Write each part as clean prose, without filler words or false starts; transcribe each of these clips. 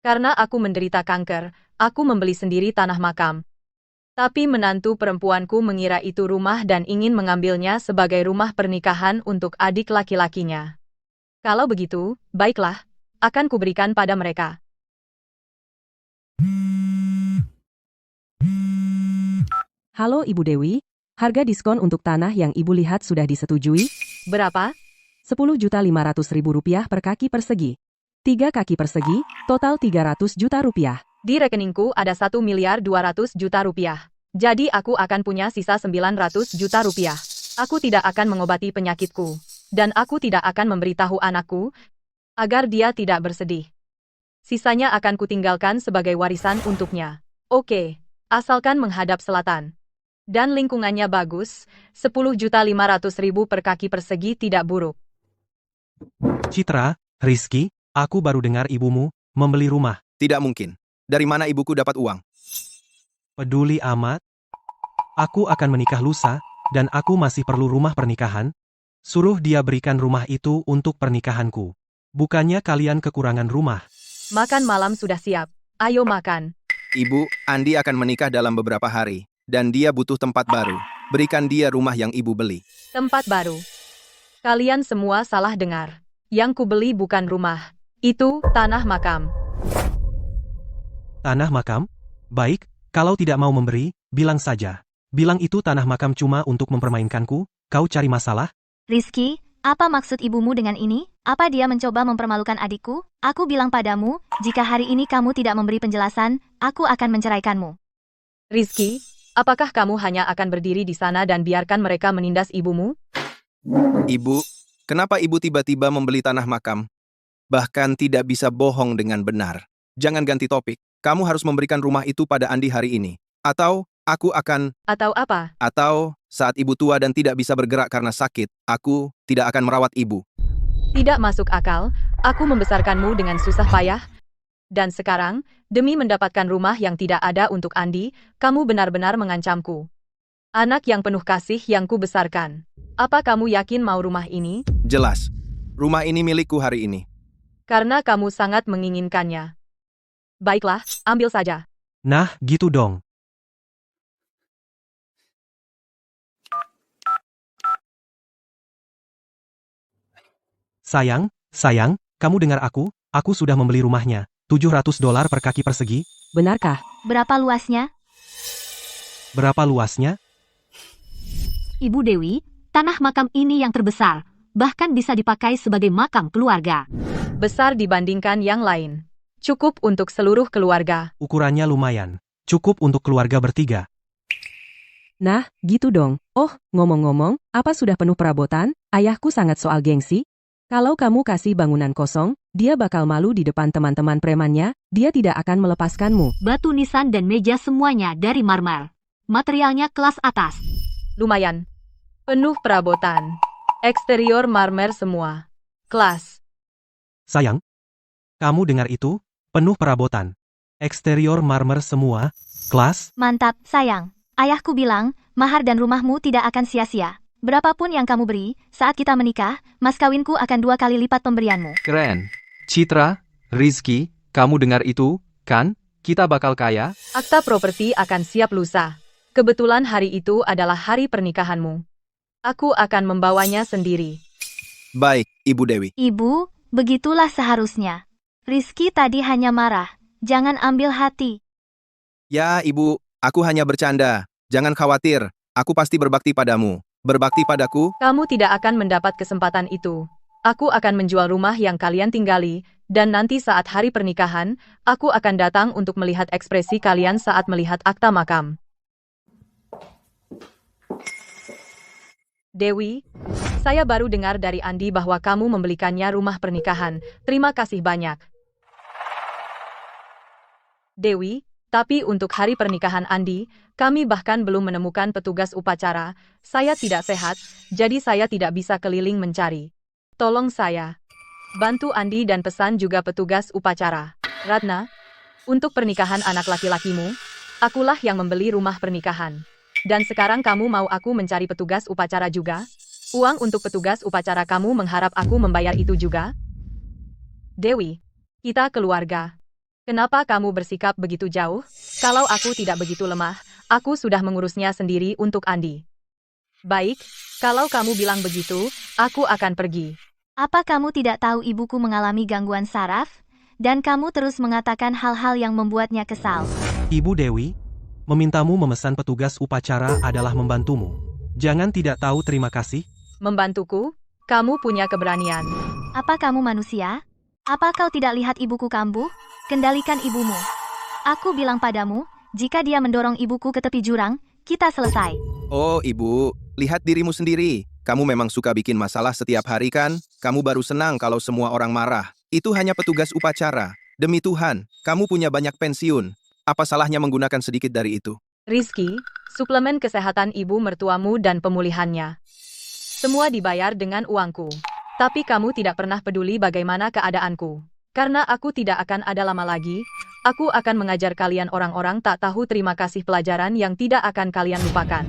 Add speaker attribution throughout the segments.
Speaker 1: Karena aku menderita kanker, aku membeli sendiri tanah makam. Tapi menantu perempuanku mengira itu rumah dan ingin mengambilnya sebagai rumah pernikahan untuk adik laki-lakinya. Kalau begitu, baiklah, akan kuberikan pada mereka.
Speaker 2: Halo Ibu Dewi, harga diskon untuk tanah yang Ibu lihat sudah disetujui?
Speaker 1: Berapa?
Speaker 2: Rp10.500.000 per kaki persegi. 3 kaki persegi, total Rp300 juta.
Speaker 1: Di rekeningku ada 1.200.000.000 rupiah. Jadi aku akan punya sisa 900 juta rupiah. Aku tidak akan mengobati penyakitku. Dan aku tidak akan memberitahu anakku, agar dia tidak bersedih. Sisanya akan kutinggalkan sebagai warisan untuknya. Oke, asalkan menghadap selatan. Dan lingkungannya bagus, 10.500.000 per kaki persegi tidak buruk.
Speaker 3: Citra, Rizky, aku baru dengar ibumu membeli rumah.
Speaker 4: Tidak mungkin. Dari mana ibuku dapat uang?
Speaker 3: Peduli amat? Aku akan menikah lusa, dan aku masih perlu rumah pernikahan. Suruh dia berikan rumah itu untuk pernikahanku. Bukannya kalian kekurangan rumah.
Speaker 1: Makan malam sudah siap. Ayo makan.
Speaker 4: Ibu, Andi akan menikah dalam beberapa hari. Dan dia butuh tempat baru. Berikan dia rumah yang ibu beli.
Speaker 1: Tempat baru. Kalian semua salah dengar. Yang kubeli bukan rumah. Itu tanah makam.
Speaker 3: Tanah makam? Baik, kalau tidak mau memberi, bilang saja. Bilang itu tanah makam cuma untuk mempermainkanku, kau cari masalah?
Speaker 5: Rizky, apa maksud ibumu dengan ini? Apa dia mencoba mempermalukan adikku? Aku bilang padamu, jika hari ini kamu tidak memberi penjelasan, aku akan menceraikanmu.
Speaker 1: Rizky, apakah kamu hanya akan berdiri di sana dan biarkan mereka menindas ibumu?
Speaker 4: Ibu, kenapa ibu tiba-tiba membeli tanah makam? Bahkan tidak bisa bohong dengan benar. Jangan ganti topik. Kamu harus memberikan rumah itu pada Andi hari ini. Atau, aku akan...
Speaker 1: Atau apa?
Speaker 4: Atau, saat ibu tua dan tidak bisa bergerak karena sakit, aku tidak akan merawat ibu.
Speaker 1: Tidak masuk akal, aku membesarkanmu dengan susah payah. Dan sekarang, demi mendapatkan rumah yang tidak ada untuk Andi, kamu benar-benar mengancamku. Anak yang penuh kasih yang kubesarkan. Apa kamu yakin mau rumah ini?
Speaker 4: Jelas. Rumah ini milikku hari ini.
Speaker 1: Karena kamu sangat menginginkannya. Baiklah, ambil saja.
Speaker 3: Nah, gitu dong. Sayang, kamu dengar aku sudah membeli rumahnya. $700 per kaki persegi.
Speaker 2: Benarkah?
Speaker 5: Berapa luasnya?
Speaker 3: Berapa luasnya?
Speaker 6: Ibu Dewi, tanah makam ini yang terbesar, bahkan bisa dipakai sebagai makam keluarga.
Speaker 1: Besar dibandingkan yang lain. Cukup untuk seluruh keluarga.
Speaker 3: Ukurannya lumayan. Cukup untuk keluarga bertiga.
Speaker 2: Nah, gitu dong. Oh, ngomong-ngomong, apa sudah penuh perabotan? Ayahku sangat soal gengsi. Kalau kamu kasih bangunan kosong, dia bakal malu di depan teman-teman premannya, dia tidak akan melepaskanmu.
Speaker 6: Batu nisan dan meja semuanya dari marmer. Materialnya kelas atas.
Speaker 1: Lumayan. Penuh perabotan. Eksterior marmer semua. Kelas.
Speaker 3: Sayang, kamu dengar itu? Penuh perabotan. Eksterior marmer semua. Kelas?
Speaker 5: Mantap, sayang. Ayahku bilang, mahar dan rumahmu tidak akan sia-sia. Berapapun yang kamu beri, saat kita menikah, mas kawinku akan 2 kali lipat pemberianmu.
Speaker 7: Keren. Citra, Rizky, kamu dengar itu, kan? Kita bakal kaya.
Speaker 1: Akta properti akan siap lusa. Kebetulan hari itu adalah hari pernikahanmu. Aku akan membawanya sendiri.
Speaker 4: Baik, Ibu Dewi.
Speaker 5: Ibu, begitulah seharusnya. Rizky tadi hanya marah. Jangan ambil hati.
Speaker 4: Ya, Ibu, aku hanya bercanda. Jangan khawatir, aku pasti berbakti padamu. Berbakti padaku?
Speaker 1: Kamu tidak akan mendapat kesempatan itu. Aku akan menjual rumah yang kalian tinggali, dan nanti saat hari pernikahan, aku akan datang untuk melihat ekspresi kalian saat melihat akta makam. Dewi, saya baru dengar dari Andi bahwa kamu membelikannya rumah pernikahan. Terima kasih banyak. Dewi, tapi untuk hari pernikahan Andi, kami bahkan belum menemukan petugas upacara. Saya tidak sehat, jadi saya tidak bisa keliling mencari. Tolong saya. Bantu Andi dan pesan juga petugas upacara. Ratna, untuk pernikahan anak laki-lakimu, akulah yang membeli rumah pernikahan. Dan sekarang kamu mau aku mencari petugas upacara juga? Uang untuk petugas upacara kamu mengharap aku membayar itu juga? Dewi, kita keluarga. Kenapa kamu bersikap begitu jauh? Kalau aku tidak begitu lemah, aku sudah mengurusnya sendiri untuk Andi. Baik, kalau kamu bilang begitu, aku akan pergi.
Speaker 5: Apa kamu tidak tahu ibuku mengalami gangguan saraf? Dan kamu terus mengatakan hal-hal yang membuatnya kesal.
Speaker 3: Ibu Dewi, memintamu memesan petugas upacara adalah membantumu. Jangan tidak tahu terima kasih.
Speaker 1: Membantuku? Kamu punya keberanian.
Speaker 5: Apa kamu manusia? Apa kau tidak lihat ibuku kambuh? Kendalikan ibumu. Aku bilang padamu, jika dia mendorong ibuku ke tepi jurang, kita selesai.
Speaker 4: Oh, Ibu, lihat dirimu sendiri. Kamu memang suka bikin masalah setiap hari kan? Kamu baru senang kalau semua orang marah. Itu hanya petugas upacara. Demi Tuhan, kamu punya banyak pensiun. Apa salahnya menggunakan sedikit dari itu?
Speaker 1: Rizky, suplemen kesehatan ibu mertuamu dan pemulihannya. Semua dibayar dengan uangku. Tapi kamu tidak pernah peduli bagaimana keadaanku. Karena aku tidak akan ada lama lagi, aku akan mengajar kalian orang-orang tak tahu terima kasih pelajaran yang tidak akan kalian lupakan.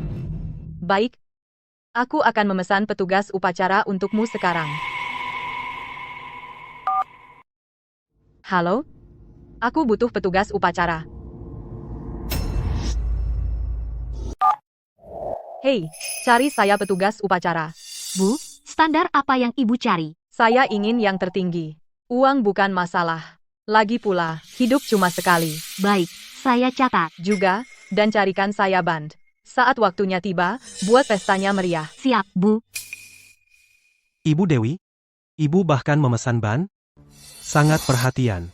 Speaker 1: Baik, aku akan memesan petugas upacara untukmu sekarang. Halo? Aku butuh petugas upacara. Hei, cari saya petugas upacara.
Speaker 6: Bu, standar apa yang ibu cari?
Speaker 1: Saya ingin yang tertinggi. Uang bukan masalah. Lagi pula, hidup cuma sekali.
Speaker 6: Baik, saya catat.
Speaker 1: Juga, dan carikan saya band. Saat waktunya tiba, buat pestanya meriah.
Speaker 6: Siap, Bu.
Speaker 3: Ibu Dewi, ibu bahkan memesan ban? Sangat perhatian.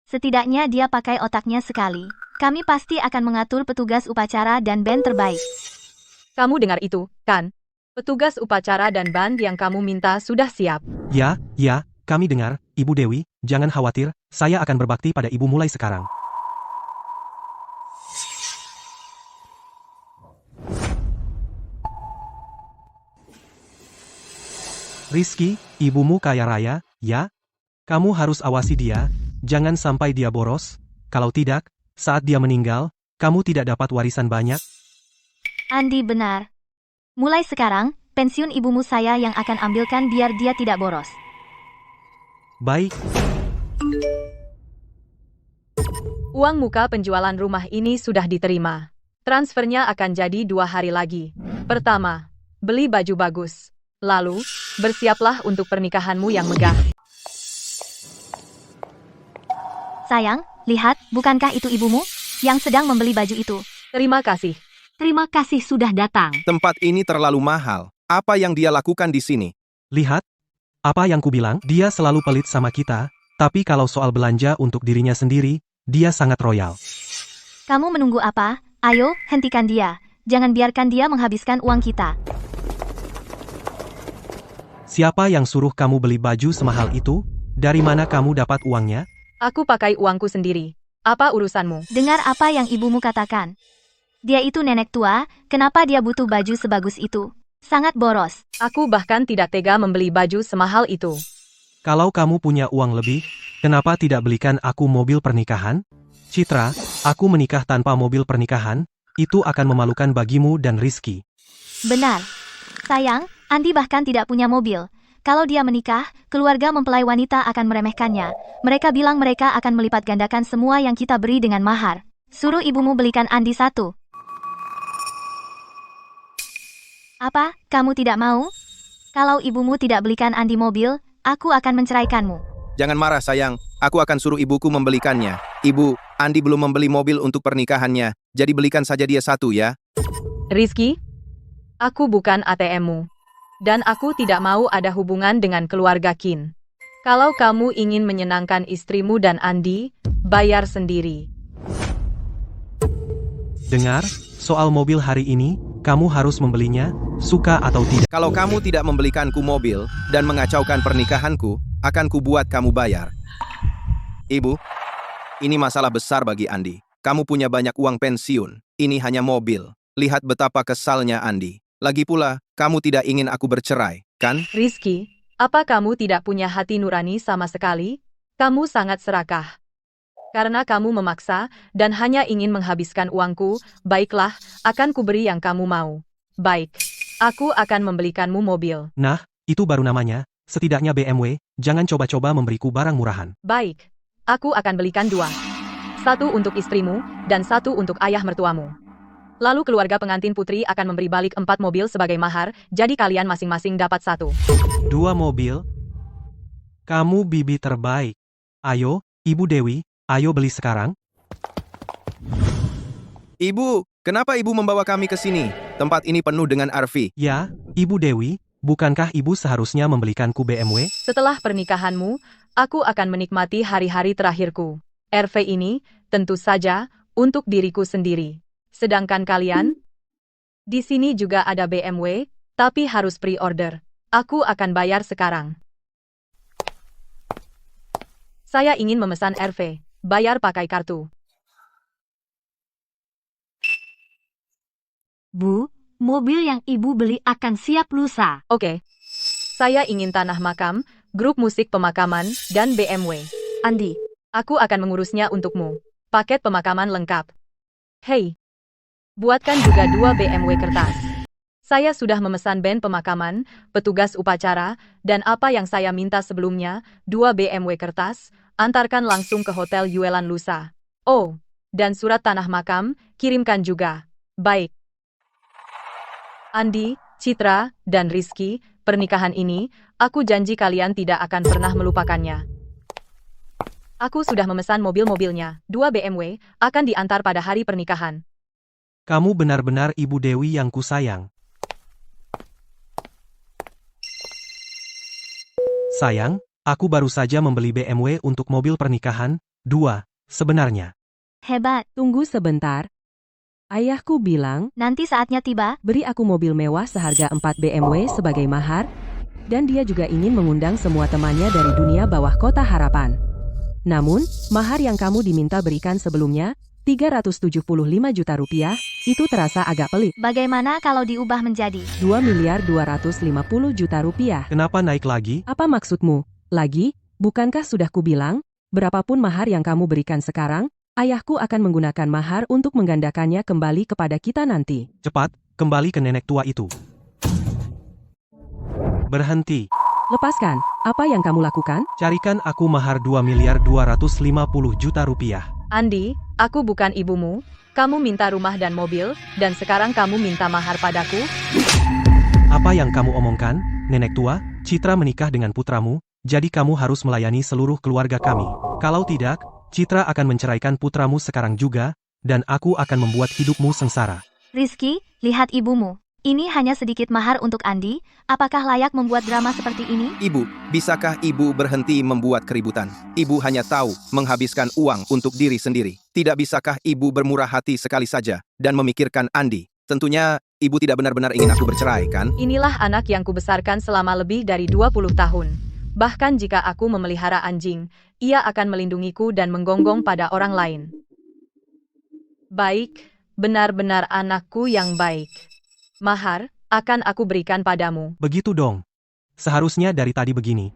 Speaker 5: Setidaknya dia pakai otaknya sekali. Kami pasti akan mengatur petugas upacara dan band terbaik.
Speaker 1: Kamu dengar itu, kan? Petugas upacara dan band yang kamu minta sudah siap.
Speaker 3: Ya, kami dengar, Ibu Dewi, jangan khawatir, saya akan berbakti pada ibu mulai sekarang. Rizky, ibumu kaya raya, ya? Kamu harus awasi dia, jangan sampai dia boros. Kalau tidak, saat dia meninggal, kamu tidak dapat warisan banyak.
Speaker 5: Andi benar. Mulai sekarang, pensiun ibumu saya yang akan ambilkan biar dia tidak boros.
Speaker 3: Baik,
Speaker 1: Uang muka penjualan rumah ini sudah diterima. Transfernya akan jadi 2 hari lagi. Pertama, beli baju bagus. Lalu, bersiaplah untuk pernikahanmu yang megah.
Speaker 5: Sayang, lihat, bukankah itu ibumu yang sedang membeli baju itu?
Speaker 1: Terima kasih.
Speaker 6: Terima kasih sudah datang.
Speaker 4: Tempat ini terlalu mahal. Apa yang dia lakukan di sini?
Speaker 3: lihat. Apa yang kubilang, dia selalu pelit sama kita, tapi kalau soal belanja untuk dirinya sendiri, dia sangat royal.
Speaker 5: Kamu menunggu apa? Ayo, hentikan dia. Jangan biarkan dia menghabiskan uang kita.
Speaker 3: Siapa yang suruh kamu beli baju semahal itu? Dari mana kamu dapat uangnya?
Speaker 1: Aku pakai uangku sendiri. Apa urusanmu?
Speaker 5: Dengar apa yang ibumu katakan. Dia itu nenek tua, kenapa dia butuh baju sebagus itu? Sangat boros.
Speaker 1: Aku bahkan tidak tega membeli baju semahal itu.
Speaker 3: Kalau kamu punya uang lebih, kenapa tidak belikan aku mobil pernikahan? Citra, aku menikah tanpa mobil pernikahan, itu akan memalukan bagimu dan Rizky.
Speaker 5: Benar. Sayang, Andi bahkan tidak punya mobil. Kalau dia menikah, keluarga mempelai wanita akan meremehkannya. Mereka bilang mereka akan melipat gandakan semua yang kita beri dengan mahar. Suruh ibumu belikan Andi satu. Apa, kamu tidak mau? Kalau ibumu tidak belikan Andi mobil, aku akan menceraikanmu.
Speaker 4: Jangan marah sayang, aku akan suruh ibuku membelikannya. Ibu, Andi belum membeli mobil untuk pernikahannya, jadi belikan saja dia satu ya.
Speaker 1: Rizky, aku bukan ATM-mu. Dan aku tidak mau ada hubungan dengan keluarga Kin. Kalau kamu ingin menyenangkan istrimu dan Andi, bayar sendiri.
Speaker 3: Dengar, soal mobil hari ini, kamu harus membelinya, suka atau tidak.
Speaker 4: Kalau kamu tidak membelikanku mobil dan mengacaukan pernikahanku, akan kubuat kamu bayar. Ibu, ini masalah besar bagi Andi. Kamu punya banyak uang pensiun, ini hanya mobil. Lihat betapa kesalnya Andi. Lagi pula, kamu tidak ingin aku bercerai, kan?
Speaker 1: Rizky, apa kamu tidak punya hati nurani sama sekali? Kamu sangat serakah. Karena kamu memaksa dan hanya ingin menghabiskan uangku, baiklah, akan kuberi yang kamu mau. Baik, aku akan membelikanmu mobil.
Speaker 3: Nah, itu baru namanya, setidaknya BMW, jangan coba-coba memberiku barang murahan.
Speaker 1: Baik, aku akan belikan 2. 1 untuk istrimu, dan 1 untuk ayah mertuamu. Lalu keluarga pengantin putri akan memberi balik 4 mobil sebagai mahar, jadi kalian masing-masing dapat 1.
Speaker 3: 2 mobil? Kamu bibi terbaik. Ayo, Ibu Dewi, ayo beli sekarang.
Speaker 4: Ibu, kenapa ibu membawa kami ke sini? Tempat ini penuh dengan RV.
Speaker 3: Ya, Ibu Dewi, bukankah ibu seharusnya membelikanku BMW?
Speaker 1: Setelah pernikahanmu, aku akan menikmati hari-hari terakhirku. RV ini, tentu saja, untuk diriku sendiri. Sedangkan kalian? Di sini juga ada BMW, tapi harus pre-order. Aku akan bayar sekarang. Saya ingin memesan RV. Bayar pakai kartu.
Speaker 6: Bu, mobil yang ibu beli akan siap lusa.
Speaker 1: Oke. Saya ingin tanah makam, grup musik pemakaman, dan BMW. Andi, aku akan mengurusnya untukmu. Paket pemakaman lengkap. Hei, buatkan juga 2 BMW kertas. Saya sudah memesan band pemakaman, petugas upacara, dan apa yang saya minta sebelumnya, 2 BMW kertas, antarkan langsung ke Hotel Yuelan lusa. Oh, dan surat tanah makam, kirimkan juga. Baik. Andi, Citra, dan Rizky, pernikahan ini, aku janji kalian tidak akan pernah melupakannya. Aku sudah memesan mobil-mobilnya, 2 BMW, akan diantar pada hari pernikahan.
Speaker 3: Kamu benar-benar Ibu Dewi yang kusayang. Sayang, aku baru saja membeli BMW untuk mobil pernikahan, 2, sebenarnya.
Speaker 5: Hebat.
Speaker 2: Tunggu sebentar. Ayahku bilang,
Speaker 5: Nanti saatnya tiba,
Speaker 2: beri aku mobil mewah seharga 4 BMW sebagai mahar, dan dia juga ingin mengundang semua temannya dari dunia bawah kota harapan. Namun, mahar yang kamu diminta berikan sebelumnya, 375 juta rupiah, itu terasa agak pelit.
Speaker 5: bagaimana kalau diubah menjadi
Speaker 2: 2 miliar 250 juta rupiah.
Speaker 3: Kenapa naik lagi?
Speaker 2: Apa maksudmu? Lagi, bukankah sudah kubilang, berapapun mahar yang kamu berikan sekarang, ayahku akan menggunakan mahar untuk menggandakannya kembali kepada kita nanti.
Speaker 3: Cepat, kembali ke nenek tua itu. Berhenti.
Speaker 2: Lepaskan, apa yang kamu lakukan?
Speaker 3: Carikan aku mahar 2 miliar 250 juta rupiah.
Speaker 1: Andi, aku bukan ibumu, kamu minta rumah dan mobil, dan sekarang kamu minta mahar padaku?
Speaker 3: Apa yang kamu omongkan, nenek tua? Citra menikah dengan putramu, jadi kamu harus melayani seluruh keluarga kami. Kalau tidak, Citra akan menceraikan putramu sekarang juga, dan aku akan membuat hidupmu sengsara.
Speaker 5: Rizky, lihat ibumu. Ini hanya sedikit mahar untuk Andi, apakah layak membuat drama seperti ini?
Speaker 4: Ibu, bisakah ibu berhenti membuat keributan? Ibu hanya tahu menghabiskan uang untuk diri sendiri. Tidak bisakah ibu bermurah hati sekali saja dan memikirkan Andi? Tentunya, ibu tidak benar-benar ingin aku bercerai, kan?
Speaker 1: Inilah anak yang kubesarkan selama lebih dari 20 tahun. Bahkan jika aku memelihara anjing, ia akan melindungiku dan menggonggong pada orang lain. Baik, benar-benar anakku yang baik. Mahar, akan aku berikan padamu.
Speaker 3: Begitu dong. Seharusnya dari tadi begini.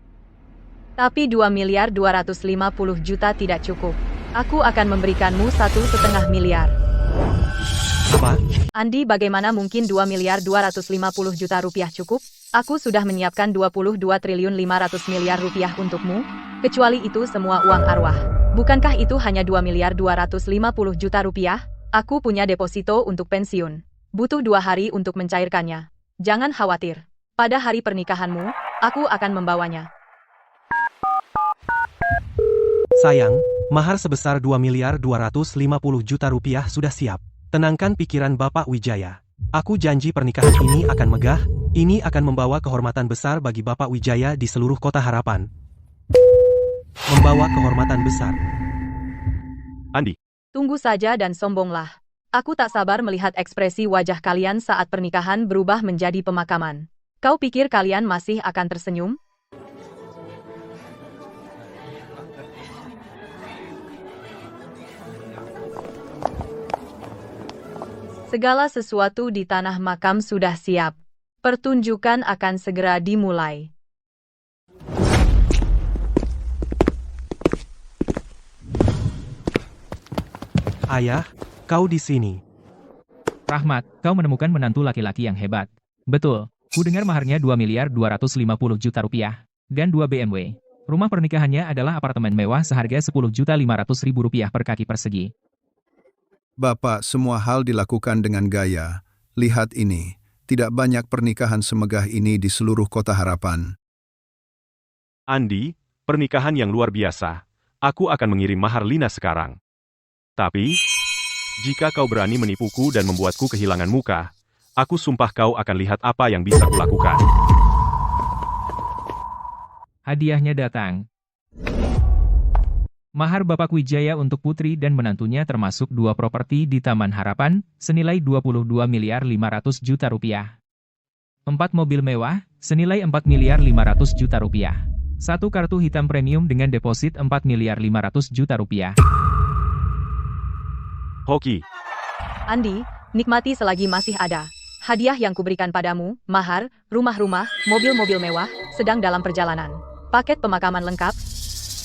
Speaker 1: Tapi 2 miliar 250 juta tidak cukup. Aku akan memberikanmu 1,5 miliar.
Speaker 3: Apa?
Speaker 1: Andi, bagaimana mungkin 2 miliar 250 juta rupiah cukup? Aku sudah menyiapkan 22 triliun 500 miliar rupiah untukmu, kecuali itu semua uang arwah. Bukankah itu hanya 2 miliar 250 juta rupiah? Aku punya deposito untuk pensiun. Butuh 2 hari untuk mencairkannya. Jangan khawatir. Pada hari pernikahanmu, aku akan membawanya.
Speaker 3: Sayang, mahar sebesar 2 miliar 250 juta rupiah sudah siap. Tenangkan pikiran Bapak Wijaya. Aku janji pernikahan ini akan megah, ini akan membawa kehormatan besar bagi Bapak Wijaya di seluruh kota harapan. Membawa kehormatan besar.
Speaker 8: Andi,
Speaker 1: Tunggu saja dan sombonglah. Aku tak sabar melihat ekspresi wajah kalian saat pernikahan berubah menjadi pemakaman. Kau pikir kalian masih akan tersenyum? Segala sesuatu di tanah makam sudah siap. Pertunjukan akan segera dimulai.
Speaker 3: Ayah, kau di sini.
Speaker 9: Rahmat, kau menemukan menantu laki-laki yang hebat. Betul, ku dengar maharnya 2 miliar 250 juta rupiah, dan 2 BMW. Rumah pernikahannya adalah apartemen mewah seharga Rp10.500.000 per kaki persegi.
Speaker 10: Bapak, semua hal dilakukan dengan gaya. Lihat ini, tidak banyak pernikahan semegah ini di seluruh kota Harapan.
Speaker 8: Andi, pernikahan yang luar biasa. Aku akan mengirim mahar Lina sekarang. Tapi, jika kau berani menipuku dan membuatku kehilangan muka, aku sumpah kau akan lihat apa yang bisa kulakukan.
Speaker 9: Hadiahnya datang. Mahar Bapak Wijaya untuk putri dan menantunya termasuk 2 properti di Taman Harapan, senilai Rp22.500.000.000. 4 mobil mewah, senilai Rp4.500.000.000. 1 kartu hitam premium dengan deposit Rp4.500.000.000.
Speaker 8: Hoki,
Speaker 1: Andi, nikmati selagi masih ada. Hadiah yang kuberikan padamu, mahar, rumah-rumah, mobil-mobil mewah, sedang dalam perjalanan. Paket pemakaman lengkap.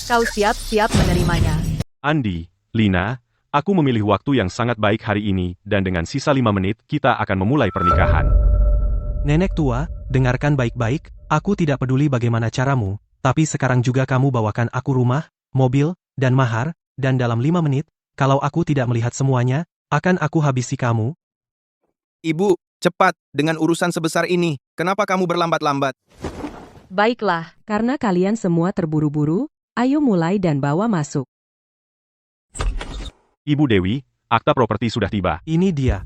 Speaker 1: Kau siap-siap menerimanya.
Speaker 8: Andi, Lina, aku memilih waktu yang sangat baik hari ini, dan dengan sisa 5 menit, kita akan memulai pernikahan.
Speaker 3: Nenek tua, dengarkan baik-baik, aku tidak peduli bagaimana caramu, tapi sekarang juga kamu bawakan aku rumah, mobil, dan mahar, dan dalam 5 menit, kalau aku tidak melihat semuanya, akan aku habisi kamu.
Speaker 4: Ibu, cepat, dengan urusan sebesar ini, kenapa kamu berlambat-lambat?
Speaker 1: Baiklah,
Speaker 2: Karena kalian semua terburu-buru, ayo mulai dan bawa masuk.
Speaker 8: Ibu Dewi, akta properti sudah tiba.
Speaker 3: Ini dia.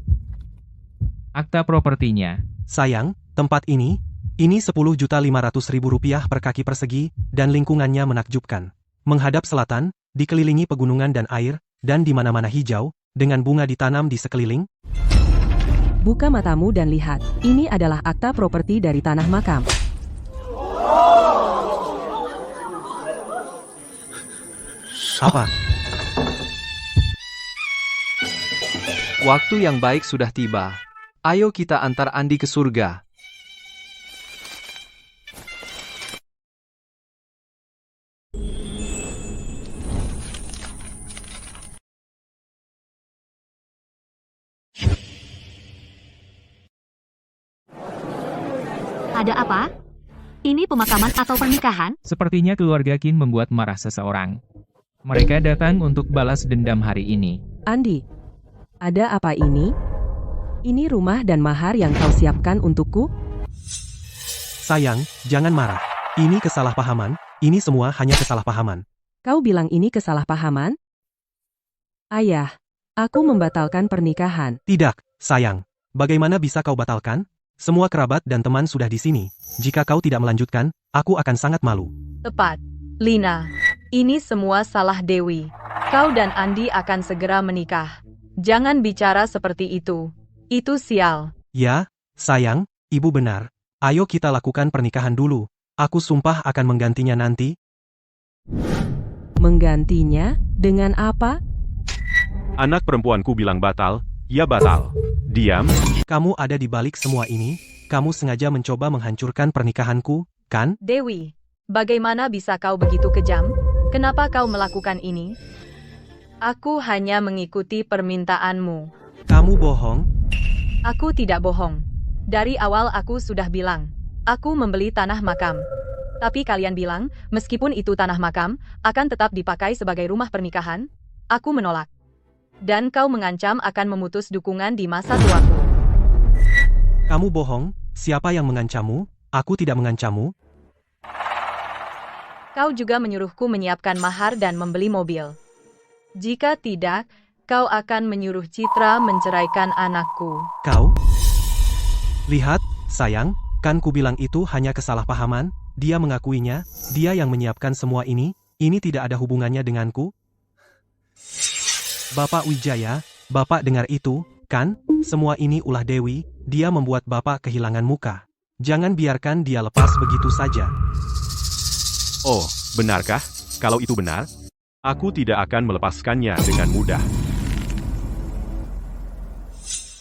Speaker 9: Akta propertinya.
Speaker 3: Sayang, tempat ini Rp10.500.000 per kaki persegi, dan lingkungannya menakjubkan. Menghadap selatan, dikelilingi pegunungan dan air, dan di mana-mana hijau, dengan bunga ditanam di sekeliling.
Speaker 2: Buka matamu dan lihat, ini adalah akta properti dari tanah makam.
Speaker 3: Apa?
Speaker 7: Waktu yang baik sudah tiba. Ayo kita antar Andi ke surga.
Speaker 6: Ada apa? Ini pemakaman atau pernikahan?
Speaker 9: Sepertinya keluarga Qin membuat marah seseorang. Mereka datang untuk balas dendam hari ini.
Speaker 2: Andi, ada apa ini? Ini rumah dan mahar yang kau siapkan untukku?
Speaker 3: Sayang, jangan marah. Ini kesalahpahaman, ini semua hanya kesalahpahaman.
Speaker 2: Kau bilang ini kesalahpahaman? Ayah, aku membatalkan pernikahan.
Speaker 3: Tidak, sayang. Bagaimana bisa kau batalkan? Semua kerabat dan teman sudah di sini. Jika kau tidak melanjutkan, aku akan sangat malu.
Speaker 1: tepat. Lina, ini semua salah Dewi. Kau dan Andi akan segera menikah. Jangan bicara seperti itu. Itu sial.
Speaker 3: Ya, sayang, ibu benar. Ayo kita lakukan pernikahan dulu. Aku sumpah akan menggantinya nanti.
Speaker 2: Menggantinya? Dengan apa?
Speaker 8: Anak perempuanku bilang batal, ya batal. Diam.
Speaker 3: Kamu ada di balik semua ini. Kamu sengaja mencoba menghancurkan pernikahanku, kan?
Speaker 1: Dewi, bagaimana bisa kau begitu kejam? Kenapa kau melakukan ini? Aku hanya mengikuti permintaanmu.
Speaker 3: Kamu bohong.
Speaker 1: Aku tidak bohong. Dari awal aku sudah bilang, aku membeli tanah makam. Tapi kalian bilang, meskipun itu tanah makam, akan tetap dipakai sebagai rumah pernikahan. Aku menolak. Dan kau mengancam akan memutus dukungan di masa tuaku.
Speaker 3: Kamu bohong. Siapa yang mengancammu? Aku tidak mengancammu.
Speaker 1: Kau juga menyuruhku menyiapkan mahar dan membeli mobil. Jika tidak, kau akan menyuruh Citra menceraikan anakku.
Speaker 3: Kau? Lihat, sayang, kan ku bilang itu hanya kesalahpahaman. Dia mengakuinya, dia yang menyiapkan semua ini tidak ada hubungannya denganku. Bapak Wijaya, Bapak dengar itu, kan? Semua ini ulah Dewi, dia membuat Bapak kehilangan muka. Jangan biarkan dia lepas begitu saja.
Speaker 8: Oh, benarkah? Kalau itu benar, aku tidak akan melepaskannya dengan mudah.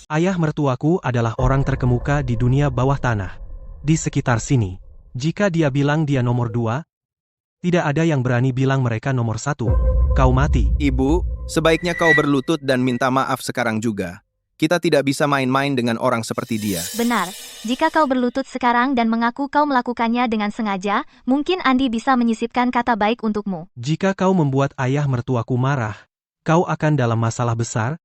Speaker 3: Ayah mertuaku adalah orang terkemuka di dunia bawah tanah. Di sekitar sini. Jika dia bilang dia nomor 2, tidak ada yang berani bilang mereka nomor 1. Kau mati.
Speaker 4: Ibu, sebaiknya kau berlutut dan minta maaf sekarang juga. Kita tidak bisa main-main dengan orang seperti dia.
Speaker 5: Benar, jika kau berlutut sekarang dan mengaku kau melakukannya dengan sengaja, mungkin Andi bisa menyisipkan kata baik untukmu.
Speaker 3: Jika kau membuat ayah mertuaku marah, kau akan dalam masalah besar.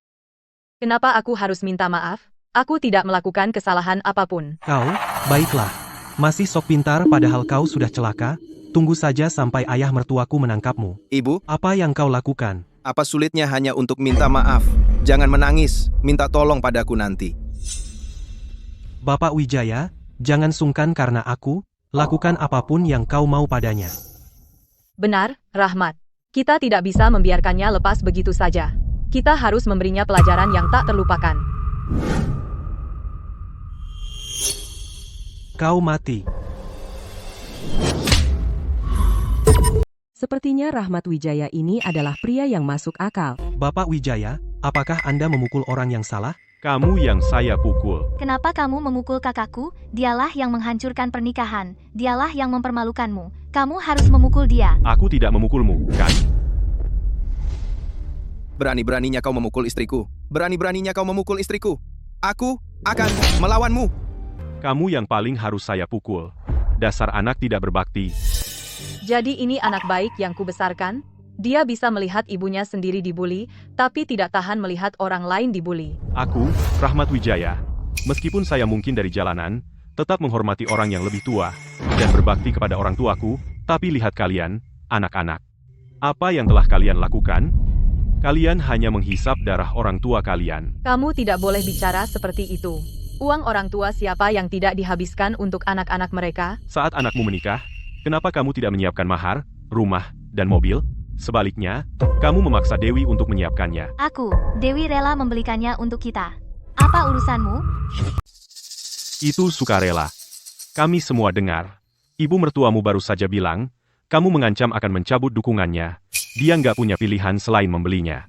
Speaker 1: Kenapa aku harus minta maaf? Aku tidak melakukan kesalahan apapun.
Speaker 3: Kau, baiklah. Masih sok pintar padahal kau sudah celaka. Tunggu saja sampai ayah mertuaku menangkapmu.
Speaker 4: Ibu,
Speaker 3: Apa yang kau lakukan?
Speaker 4: apa sulitnya hanya untuk minta maaf? Jangan menangis, minta tolong padaku nanti.
Speaker 3: Bapak Wijaya, jangan sungkan karena aku, lakukan apapun yang kau mau padanya.
Speaker 1: Benar, Rahmat. Kita tidak bisa membiarkannya lepas begitu saja. Kita harus memberinya pelajaran yang tak terlupakan.
Speaker 3: Kau mati.
Speaker 2: Sepertinya Rahmat Wijaya ini adalah pria yang masuk akal.
Speaker 3: Bapak Wijaya, apakah Anda memukul orang yang salah?
Speaker 8: Kamu yang saya pukul.
Speaker 5: Kenapa kamu memukul kakakku? Dialah yang menghancurkan pernikahan. Dialah yang mempermalukanmu. Kamu harus memukul dia.
Speaker 8: Aku tidak memukulmu, kan?
Speaker 4: Berani-beraninya kau memukul istriku. Berani-beraninya kau memukul istriku. Aku akan melawanmu.
Speaker 8: Kamu yang paling harus saya pukul. Dasar anak tidak berbakti.
Speaker 1: Jadi ini anak baik yang kubesarkan? Dia bisa melihat ibunya sendiri dibuli, tapi tidak tahan melihat orang lain dibuli.
Speaker 8: Aku, Rahmat Wijaya. Meskipun saya mungkin dari jalanan, tetap menghormati orang yang lebih tua, dan berbakti kepada orang tuaku, tapi lihat kalian, anak-anak. Apa yang telah kalian lakukan? Kalian hanya menghisap darah orang tua kalian.
Speaker 1: Kamu tidak boleh bicara seperti itu. Uang orang tua siapa yang tidak dihabiskan untuk anak-anak mereka?
Speaker 8: Saat anakmu menikah, kenapa kamu tidak menyiapkan mahar, rumah, dan mobil? Sebaliknya, kamu memaksa Dewi untuk menyiapkannya.
Speaker 5: Aku, Dewi rela membelikannya untuk kita. Apa urusanmu?
Speaker 8: Itu sukarela. Kami semua dengar. Ibu mertuamu baru saja bilang, kamu mengancam akan mencabut dukungannya. Dia nggak punya pilihan selain membelinya.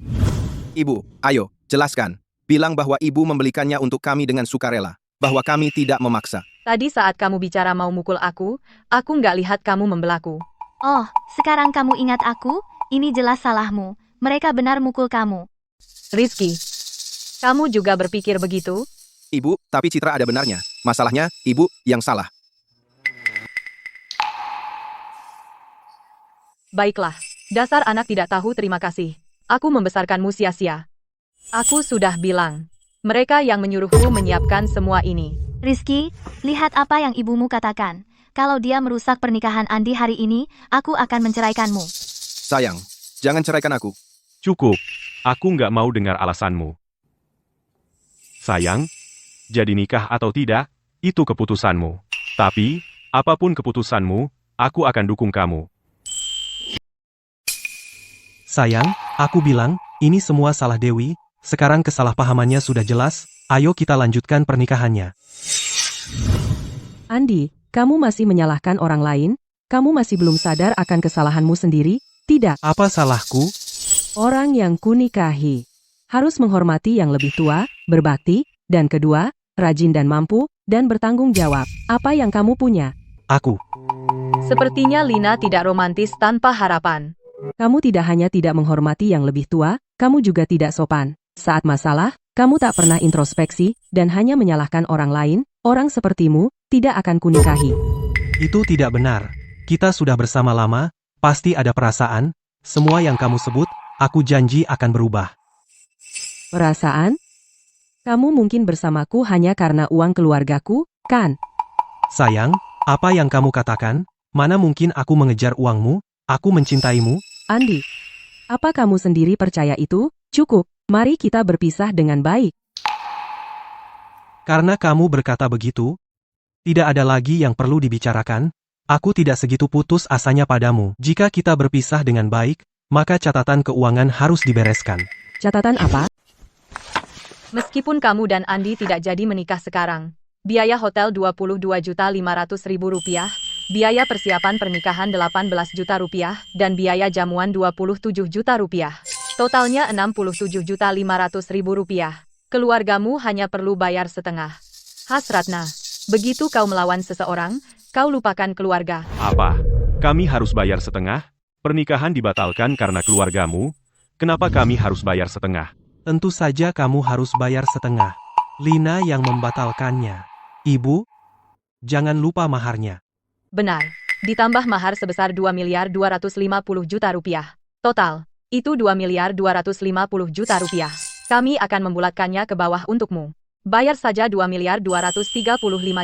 Speaker 4: Ibu, ayo, jelaskan. Bilang bahwa ibu membelikannya untuk kami dengan sukarela. Bahwa kami tidak memaksa.
Speaker 1: Tadi saat kamu bicara mau mukul aku nggak lihat kamu membelaku.
Speaker 5: Oh, sekarang kamu ingat aku? Ini jelas salahmu. Mereka benar mukul kamu.
Speaker 1: Rizky, kamu juga berpikir begitu?
Speaker 4: Ibu, tapi Citra ada benarnya. Masalahnya, ibu yang salah.
Speaker 1: Baiklah, dasar anak tidak tahu terima kasih. Aku membesarkanmu sia-sia. Aku sudah bilang, mereka yang menyuruhku menyiapkan semua ini.
Speaker 5: Rizky, lihat apa yang ibumu katakan. Kalau dia merusak pernikahan Andi hari ini, aku akan menceraikanmu.
Speaker 4: Sayang, jangan ceraikan aku.
Speaker 8: Cukup, aku nggak mau dengar alasanmu. Sayang, jadi nikah atau tidak, itu keputusanmu. Tapi, apapun keputusanmu, aku akan dukung kamu.
Speaker 3: Sayang, aku bilang, ini semua salah Dewi, sekarang kesalahpahamannya sudah jelas, ayo kita lanjutkan pernikahannya.
Speaker 2: Andi, kamu masih menyalahkan orang lain? Kamu masih belum sadar akan kesalahanmu sendiri? Tidak.
Speaker 3: Apa salahku?
Speaker 2: Orang yang kunikahi harus menghormati yang lebih tua, berbakti, dan kedua, rajin dan mampu, dan bertanggung jawab. Apa yang kamu punya?
Speaker 3: Aku.
Speaker 1: Sepertinya Lina tidak romantis tanpa harapan.
Speaker 2: Kamu tidak hanya tidak menghormati yang lebih tua, kamu juga tidak sopan. Saat masalah, kamu tak pernah introspeksi, dan hanya menyalahkan orang lain. Orang sepertimu tidak akan kunikahi.
Speaker 3: Itu tidak benar. Kita sudah bersama lama, pasti ada perasaan. Semua yang kamu sebut, aku janji akan berubah.
Speaker 2: Perasaan? Kamu mungkin bersamaku hanya karena uang keluargaku, kan?
Speaker 3: Sayang, apa yang kamu katakan? Mana mungkin aku mengejar uangmu? Aku mencintaimu.
Speaker 2: Andi, apa kamu sendiri percaya itu? Cukup, mari kita berpisah dengan baik.
Speaker 3: Karena kamu berkata begitu, tidak ada lagi yang perlu dibicarakan. Aku tidak segitu putus asanya padamu. Jika kita berpisah dengan baik, maka catatan keuangan harus dibereskan.
Speaker 2: Catatan apa?
Speaker 1: Meskipun kamu dan Andi tidak jadi menikah sekarang, biaya hotel Rp22.500.000, biaya persiapan pernikahan Rp18 juta, dan biaya jamuan Rp27 juta. Totalnya Rp67.500.000. Keluargamu hanya perlu bayar setengah. Hasratna, begitu kau melawan seseorang, kau lupakan keluarga.
Speaker 8: Apa? Kami harus bayar setengah? Pernikahan dibatalkan karena keluargamu? Kenapa kami harus bayar setengah?
Speaker 3: Tentu saja kamu harus bayar setengah. Lina yang membatalkannya. Ibu, jangan lupa maharnya.
Speaker 1: Benar. Ditambah mahar sebesar 2.250 juta rupiah. Total, itu 2.250 juta rupiah. Kami akan membulatkannya ke bawah untukmu. Bayar saja 2.235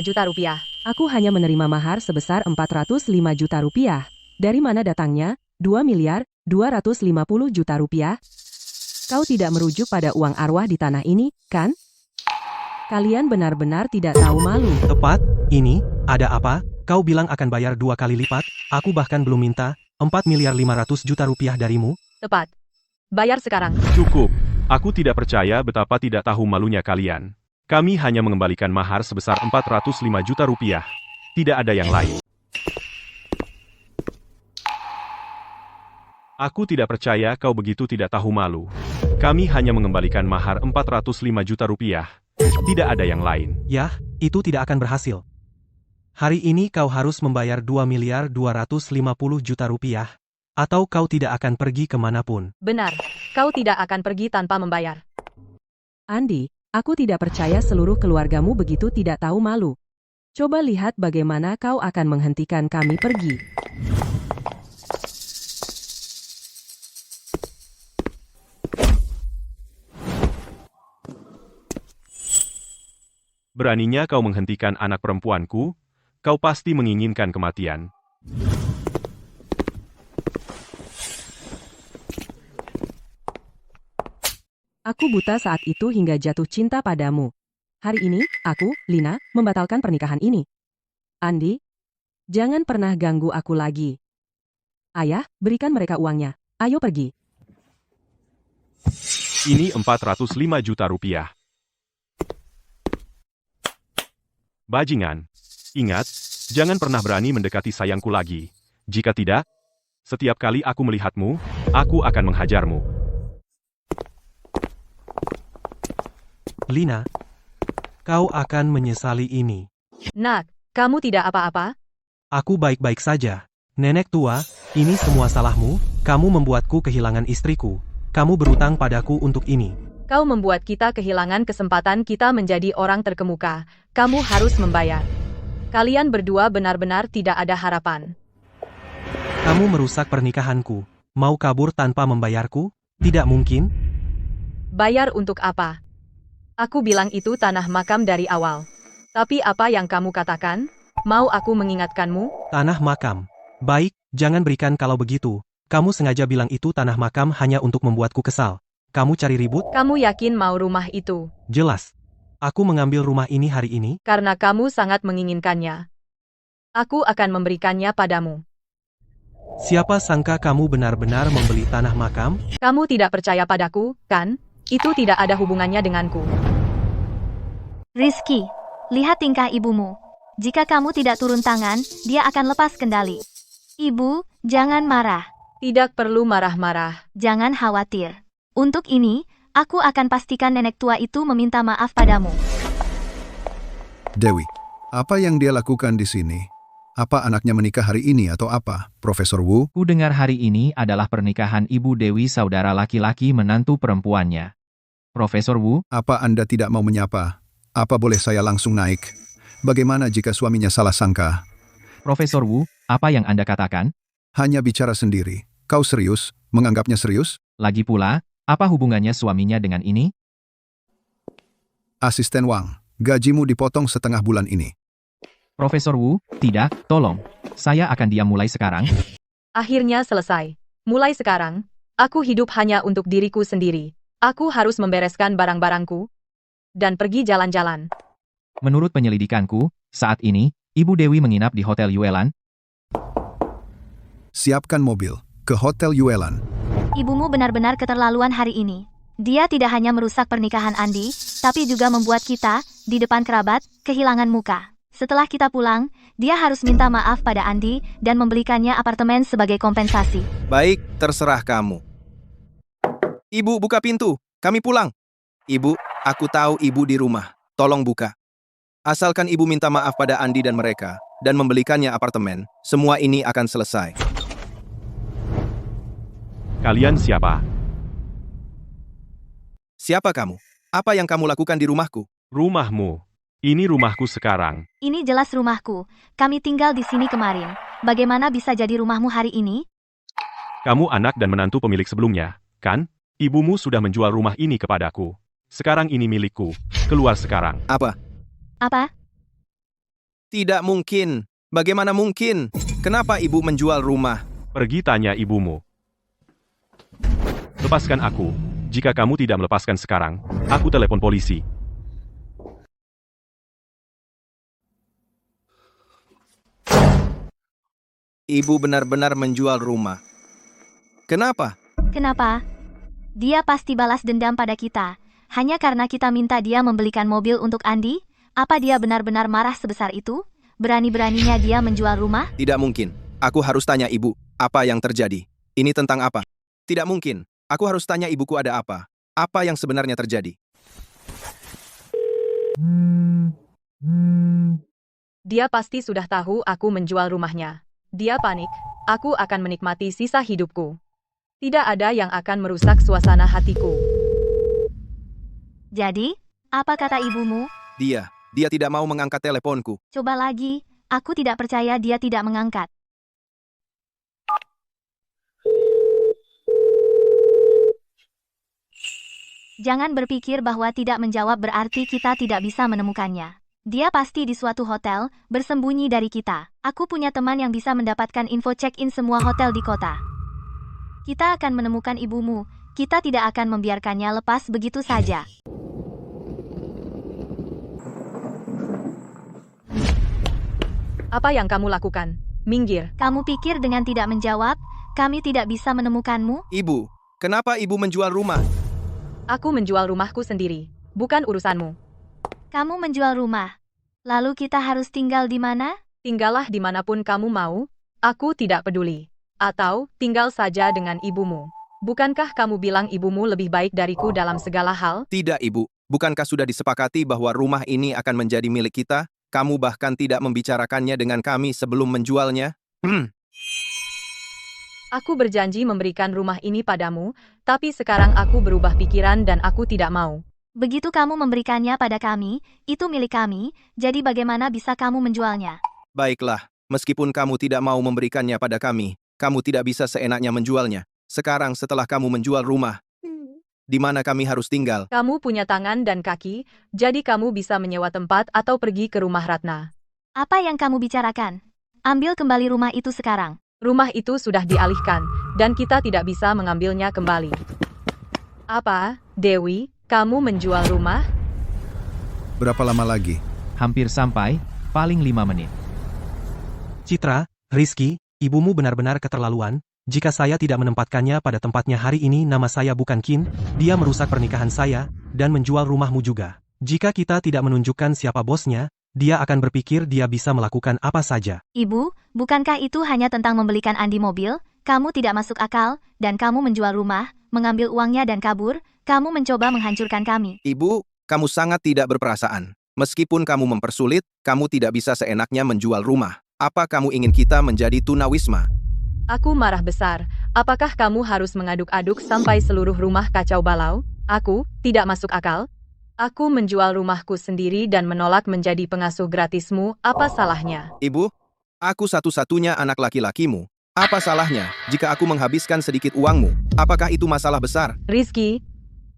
Speaker 1: juta rupiah.
Speaker 2: Aku hanya menerima mahar sebesar 405 juta rupiah. Dari mana datangnya 2.250 juta rupiah? Kau tidak merujuk pada uang arwah di tanah ini, kan? Kalian benar-benar tidak tahu malu.
Speaker 3: Tepat, ini, ada apa? Kau bilang akan bayar 2 kali lipat, aku bahkan belum minta 4.500 juta rupiah darimu.
Speaker 1: Tepat. Bayar sekarang.
Speaker 8: Cukup. Aku tidak percaya betapa tidak tahu malunya kalian. Kami hanya mengembalikan mahar sebesar 405 juta rupiah. Tidak ada yang lain. Aku tidak percaya kau begitu tidak tahu malu. Kami hanya mengembalikan mahar 405 juta rupiah. Tidak ada yang lain.
Speaker 3: Yah, itu tidak akan berhasil. Hari ini kau harus membayar 2.250 juta rupiah. Atau kau tidak akan pergi kemanapun.
Speaker 1: Benar. Kau tidak akan pergi tanpa membayar.
Speaker 2: Andi, aku tidak percaya seluruh keluargamu begitu tidak tahu malu. Coba lihat bagaimana kau akan menghentikan kami pergi.
Speaker 8: Beraninya kau menghentikan anak perempuanku? Kau pasti menginginkan kematian.
Speaker 2: Aku buta saat itu hingga jatuh cinta padamu. Hari ini, aku, Lina, membatalkan pernikahan ini. Andi, jangan pernah ganggu aku lagi. Ayah, berikan mereka uangnya. Ayo pergi.
Speaker 8: Ini 405 juta rupiah. Bajingan. Ingat, jangan pernah berani mendekati sayangku lagi. Jika tidak, setiap kali aku melihatmu, aku akan menghajarmu.
Speaker 3: Lina, kau akan menyesali ini.
Speaker 1: Nak, kamu tidak apa-apa?
Speaker 3: Aku baik-baik saja. Nenek tua, ini semua salahmu, kamu membuatku kehilangan istriku. Kamu berutang padaku untuk ini.
Speaker 1: Kau membuat kita kehilangan kesempatan kita menjadi orang terkemuka. Kamu harus membayar. Kalian berdua benar-benar tidak ada harapan.
Speaker 3: Kamu merusak pernikahanku. Mau kabur tanpa membayarku? Tidak mungkin.
Speaker 1: Bayar untuk apa? Aku bilang itu tanah makam dari awal. Tapi apa yang kamu katakan? Mau aku mengingatkanmu?
Speaker 3: Tanah makam. Baik, jangan berikan kalau begitu. Kamu sengaja bilang itu tanah makam hanya untuk membuatku kesal. Kamu cari ribut?
Speaker 1: Kamu yakin mau rumah itu?
Speaker 3: Jelas. Aku mengambil rumah ini hari ini.
Speaker 1: Karena kamu sangat menginginkannya. Aku akan memberikannya padamu.
Speaker 3: Siapa sangka kamu benar-benar membeli tanah makam?
Speaker 1: Kamu tidak percaya padaku, kan? Itu tidak ada hubungannya denganku.
Speaker 5: Rizky, lihat tingkah ibumu. Jika kamu tidak turun tangan, dia akan lepas kendali. Ibu, jangan marah.
Speaker 1: Tidak perlu marah-marah.
Speaker 5: Jangan khawatir. Untuk ini, aku akan pastikan nenek tua itu meminta maaf padamu.
Speaker 10: Dewi, apa yang dia lakukan di sini? Apa anaknya menikah hari ini atau apa, Profesor Wu?
Speaker 9: Ku dengar hari ini adalah pernikahan Ibu Dewi saudara laki-laki menantu perempuannya. Profesor Wu,
Speaker 10: Apa Anda tidak mau menyapa? Apa boleh saya langsung naik? Bagaimana jika suaminya salah sangka?
Speaker 9: Profesor Wu, apa yang Anda katakan?
Speaker 10: Hanya bicara sendiri. Kau serius? Menganggapnya serius?
Speaker 9: Lagi pula, apa hubungannya suaminya dengan ini?
Speaker 10: Asisten Wang, gajimu dipotong setengah bulan ini.
Speaker 9: Profesor Wu, tidak, tolong. Saya akan diam mulai sekarang.
Speaker 1: Akhirnya selesai. Mulai sekarang, aku hidup hanya untuk diriku sendiri. Aku harus membereskan barang-barangku dan pergi jalan-jalan.
Speaker 9: Menurut penyelidikanku, saat ini, Ibu Dewi menginap di Hotel Yuelan.
Speaker 10: Siapkan mobil, ke Hotel Yuelan.
Speaker 5: Ibumu benar-benar keterlaluan hari ini. Dia tidak hanya merusak pernikahan Andi, tapi juga membuat kita, di depan kerabat, kehilangan muka. Setelah kita pulang, dia harus minta maaf pada Andi dan membelikannya apartemen sebagai kompensasi.
Speaker 4: Baik, terserah kamu. Ibu, buka pintu. Kami pulang. Ibu, aku tahu ibu di rumah. Tolong buka. Asalkan ibu minta maaf pada Andi dan mereka, dan membelikannya apartemen, semua ini akan selesai.
Speaker 8: Kalian siapa?
Speaker 4: Siapa kamu? Apa yang kamu lakukan di rumahku?
Speaker 8: Rumahmu. Ini rumahku sekarang.
Speaker 5: Ini jelas rumahku. Kami tinggal di sini kemarin. Bagaimana bisa jadi rumahmu hari ini?
Speaker 8: Kamu anak dan menantu pemilik sebelumnya, kan? Ibumu sudah menjual rumah ini kepadaku. Sekarang ini milikku. Keluar sekarang.
Speaker 4: Apa?
Speaker 5: Apa?
Speaker 4: Tidak mungkin. Bagaimana mungkin? Kenapa ibu menjual rumah?
Speaker 8: Pergi tanya ibumu. Lepaskan aku. Jika kamu tidak melepaskan sekarang, aku telepon polisi.
Speaker 4: Ibu benar-benar menjual rumah. Kenapa?
Speaker 5: Kenapa? Dia pasti balas dendam pada kita. Hanya karena kita minta dia membelikan mobil untuk Andi? Apa dia benar-benar marah sebesar itu? Berani-beraninya dia menjual rumah?
Speaker 4: Tidak mungkin. Aku harus tanya ibu, apa yang terjadi? Ini tentang apa? Tidak mungkin. Aku harus tanya ibuku ada apa. Apa yang sebenarnya terjadi?
Speaker 1: Dia pasti sudah tahu aku menjual rumahnya. Dia panik. Aku akan menikmati sisa hidupku. Tidak ada yang akan merusak suasana hatiku.
Speaker 5: Jadi, apa kata ibumu?
Speaker 4: Dia tidak mau mengangkat teleponku.
Speaker 5: Coba lagi. Aku tidak percaya dia tidak mengangkat. Jangan berpikir bahwa tidak menjawab berarti kita tidak bisa menemukannya. Dia pasti di suatu hotel, bersembunyi dari kita. Aku punya teman yang bisa mendapatkan info check-in semua hotel di kota. Kita akan menemukan ibumu. Kita tidak akan membiarkannya lepas begitu saja.
Speaker 1: Apa yang kamu lakukan? Minggir.
Speaker 5: Kamu pikir dengan tidak menjawab, kami tidak bisa menemukanmu?
Speaker 4: Ibu, kenapa ibu menjual rumah?
Speaker 1: Aku menjual rumahku sendiri. Bukan urusanmu.
Speaker 5: Kamu menjual rumah. Lalu kita harus tinggal di mana?
Speaker 1: Tinggallah dimanapun kamu mau. Aku tidak peduli. Atau, tinggal saja dengan ibumu. Bukankah kamu bilang ibumu lebih baik dariku dalam segala hal?
Speaker 4: Tidak, ibu. Bukankah sudah disepakati bahwa rumah ini akan menjadi milik kita? Kamu bahkan tidak membicarakannya dengan kami sebelum menjualnya?
Speaker 1: Aku berjanji memberikan rumah ini padamu, tapi sekarang aku berubah pikiran dan aku tidak mau.
Speaker 5: Begitu kamu memberikannya pada kami, itu milik kami, jadi bagaimana bisa kamu menjualnya?
Speaker 4: Baiklah, meskipun kamu tidak mau memberikannya pada kami, kamu tidak bisa seenaknya menjualnya. Sekarang setelah kamu menjual rumah, di mana kami harus tinggal?
Speaker 1: Kamu punya tangan dan kaki, jadi kamu bisa menyewa tempat atau pergi ke rumah Ratna.
Speaker 5: Apa yang kamu bicarakan? Ambil kembali rumah itu sekarang.
Speaker 1: Rumah itu sudah dialihkan, dan kita tidak bisa mengambilnya kembali. Apa, Dewi, kamu menjual rumah?
Speaker 10: Berapa lama lagi?
Speaker 9: Hampir sampai, paling 5 menit.
Speaker 3: Citra, Rizky, ibumu benar-benar keterlaluan. Jika saya tidak menempatkannya pada tempatnya hari ini, nama saya bukan Kin, dia merusak pernikahan saya, dan menjual rumahmu juga. Jika kita tidak menunjukkan siapa bosnya, dia akan berpikir dia bisa melakukan apa saja.
Speaker 5: Ibu, bukankah itu hanya tentang membelikan Andi mobil? Kamu tidak masuk akal, dan kamu menjual rumah, mengambil uangnya dan kabur. Kamu mencoba menghancurkan kami.
Speaker 4: Ibu, kamu sangat tidak berperasaan. Meskipun kamu mempersulit, kamu tidak bisa seenaknya menjual rumah. Apa kamu ingin kita menjadi tunawisma?
Speaker 1: Aku marah besar. Apakah kamu harus mengaduk-aduk sampai seluruh rumah kacau balau? Aku tidak masuk akal. Aku menjual rumahku sendiri dan menolak menjadi pengasuh gratismu. Apa salahnya?
Speaker 4: Ibu, aku satu-satunya anak laki-lakimu. Apa salahnya jika aku menghabiskan sedikit uangmu? Apakah itu masalah besar?
Speaker 1: Rizky,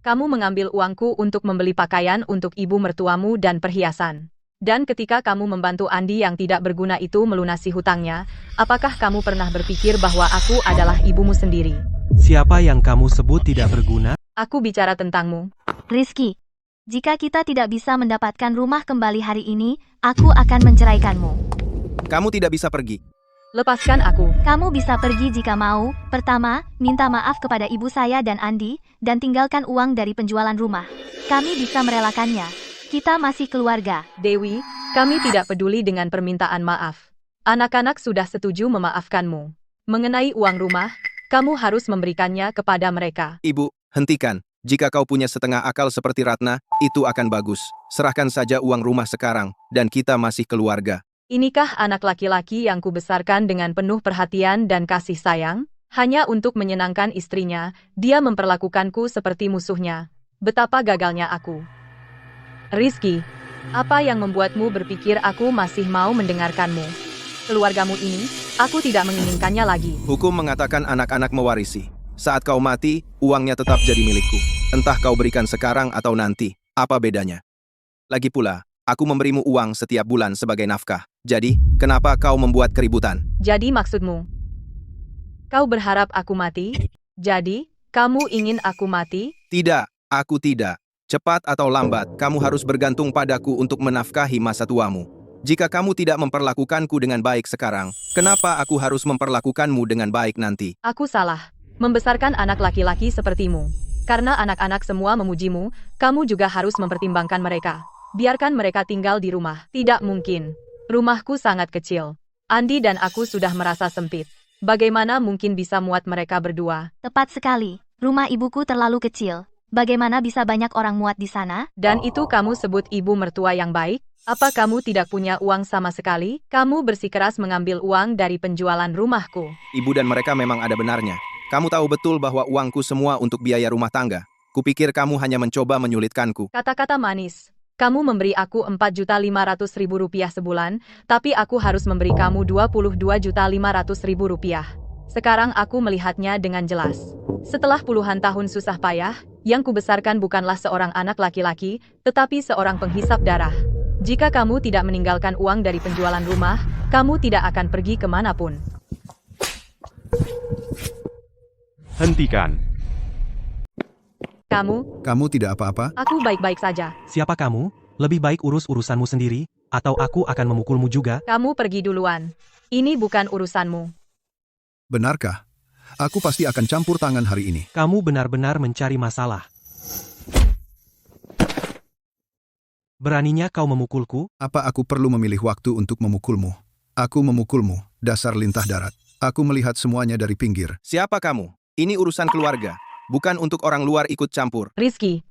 Speaker 1: kamu mengambil uangku untuk membeli pakaian untuk ibu mertuamu dan perhiasan. Dan ketika kamu membantu Andi yang tidak berguna itu melunasi hutangnya, apakah kamu pernah berpikir bahwa aku adalah ibumu sendiri?
Speaker 3: Siapa yang kamu sebut tidak berguna?
Speaker 1: Aku bicara tentangmu.
Speaker 5: Rizky, jika kita tidak bisa mendapatkan rumah kembali hari ini, aku akan menceraikanmu.
Speaker 4: Kamu tidak bisa pergi.
Speaker 1: Lepaskan aku.
Speaker 5: Kamu bisa pergi jika mau. Pertama, minta maaf kepada ibu saya dan Andi, dan tinggalkan uang dari penjualan rumah. Kami bisa merelakannya. Kita masih keluarga.
Speaker 1: Dewi, kami tidak peduli dengan permintaan maaf. Anak-anak sudah setuju memaafkanmu. Mengenai uang rumah, kamu harus memberikannya kepada mereka.
Speaker 4: Ibu, hentikan. Jika kau punya setengah akal seperti Ratna, itu akan bagus. Serahkan saja uang rumah sekarang, dan kita masih keluarga.
Speaker 1: Inikah anak laki-laki yang kubesarkan dengan penuh perhatian dan kasih sayang? Hanya untuk menyenangkan istrinya, dia memperlakukanku seperti musuhnya. betapa gagalnya aku. Rizky, apa yang membuatmu berpikir aku masih mau mendengarkanmu? Keluargamu ini, aku tidak menginginkannya lagi.
Speaker 4: Hukum mengatakan anak-anak mewarisi. Saat kau mati, uangnya tetap jadi milikku. Entah kau berikan sekarang atau nanti, apa bedanya? Lagi pula, aku memberimu uang setiap bulan sebagai nafkah. Jadi, kenapa kau membuat keributan?
Speaker 1: Jadi maksudmu? Kau berharap aku mati? Jadi, kamu ingin aku mati?
Speaker 4: Tidak, aku tidak. Cepat atau lambat, kamu harus bergantung padaku untuk menafkahi masa tuamu. Jika kamu tidak memperlakukanku dengan baik sekarang, kenapa aku harus memperlakukanmu dengan baik nanti?
Speaker 1: Aku salah. Membesarkan anak laki-laki sepertimu. Karena anak-anak semua memujimu, kamu juga harus mempertimbangkan mereka. Biarkan mereka tinggal di rumah. Tidak mungkin. Rumahku sangat kecil. Andi dan aku sudah merasa sempit. Bagaimana mungkin bisa muat mereka berdua?
Speaker 5: Tepat sekali. Rumah ibuku terlalu kecil. Bagaimana bisa banyak orang muat di sana?
Speaker 1: Dan itu kamu sebut ibu mertua yang baik? Apa kamu tidak punya uang sama sekali? Kamu bersikeras mengambil uang dari penjualan rumahku.
Speaker 4: Ibu dan mereka memang ada benarnya. Kamu tahu betul bahwa uangku semua untuk biaya rumah tangga. Kupikir kamu hanya mencoba menyulitkanku.
Speaker 1: Kata-kata manis. Kamu memberi aku Rp4.500.000 sebulan, tapi aku harus memberi kamu Rp22.500.000. Sekarang aku melihatnya dengan jelas. Setelah puluhan tahun susah payah, yang kubesarkan bukanlah seorang anak laki-laki, tetapi seorang penghisap darah. Jika kamu tidak meninggalkan uang dari penjualan rumah, kamu tidak akan pergi kemanapun.
Speaker 8: Hentikan.
Speaker 10: Kamu tidak apa-apa?
Speaker 1: Aku baik-baik saja.
Speaker 3: Siapa kamu? Lebih baik urus urusanmu sendiri, atau aku akan memukulmu juga.
Speaker 1: Kamu pergi duluan. Ini bukan urusanmu.
Speaker 10: Benarkah? Aku pasti akan campur tangan hari ini.
Speaker 3: Kamu benar-benar mencari masalah. Beraninya kau memukulku?
Speaker 10: Apa aku perlu memilih waktu untuk memukulmu? Aku memukulmu, dasar lintah darat. Aku melihat semuanya dari pinggir.
Speaker 4: Siapa kamu? Ini urusan keluarga. Bukan untuk orang luar ikut campur.
Speaker 1: Rizky,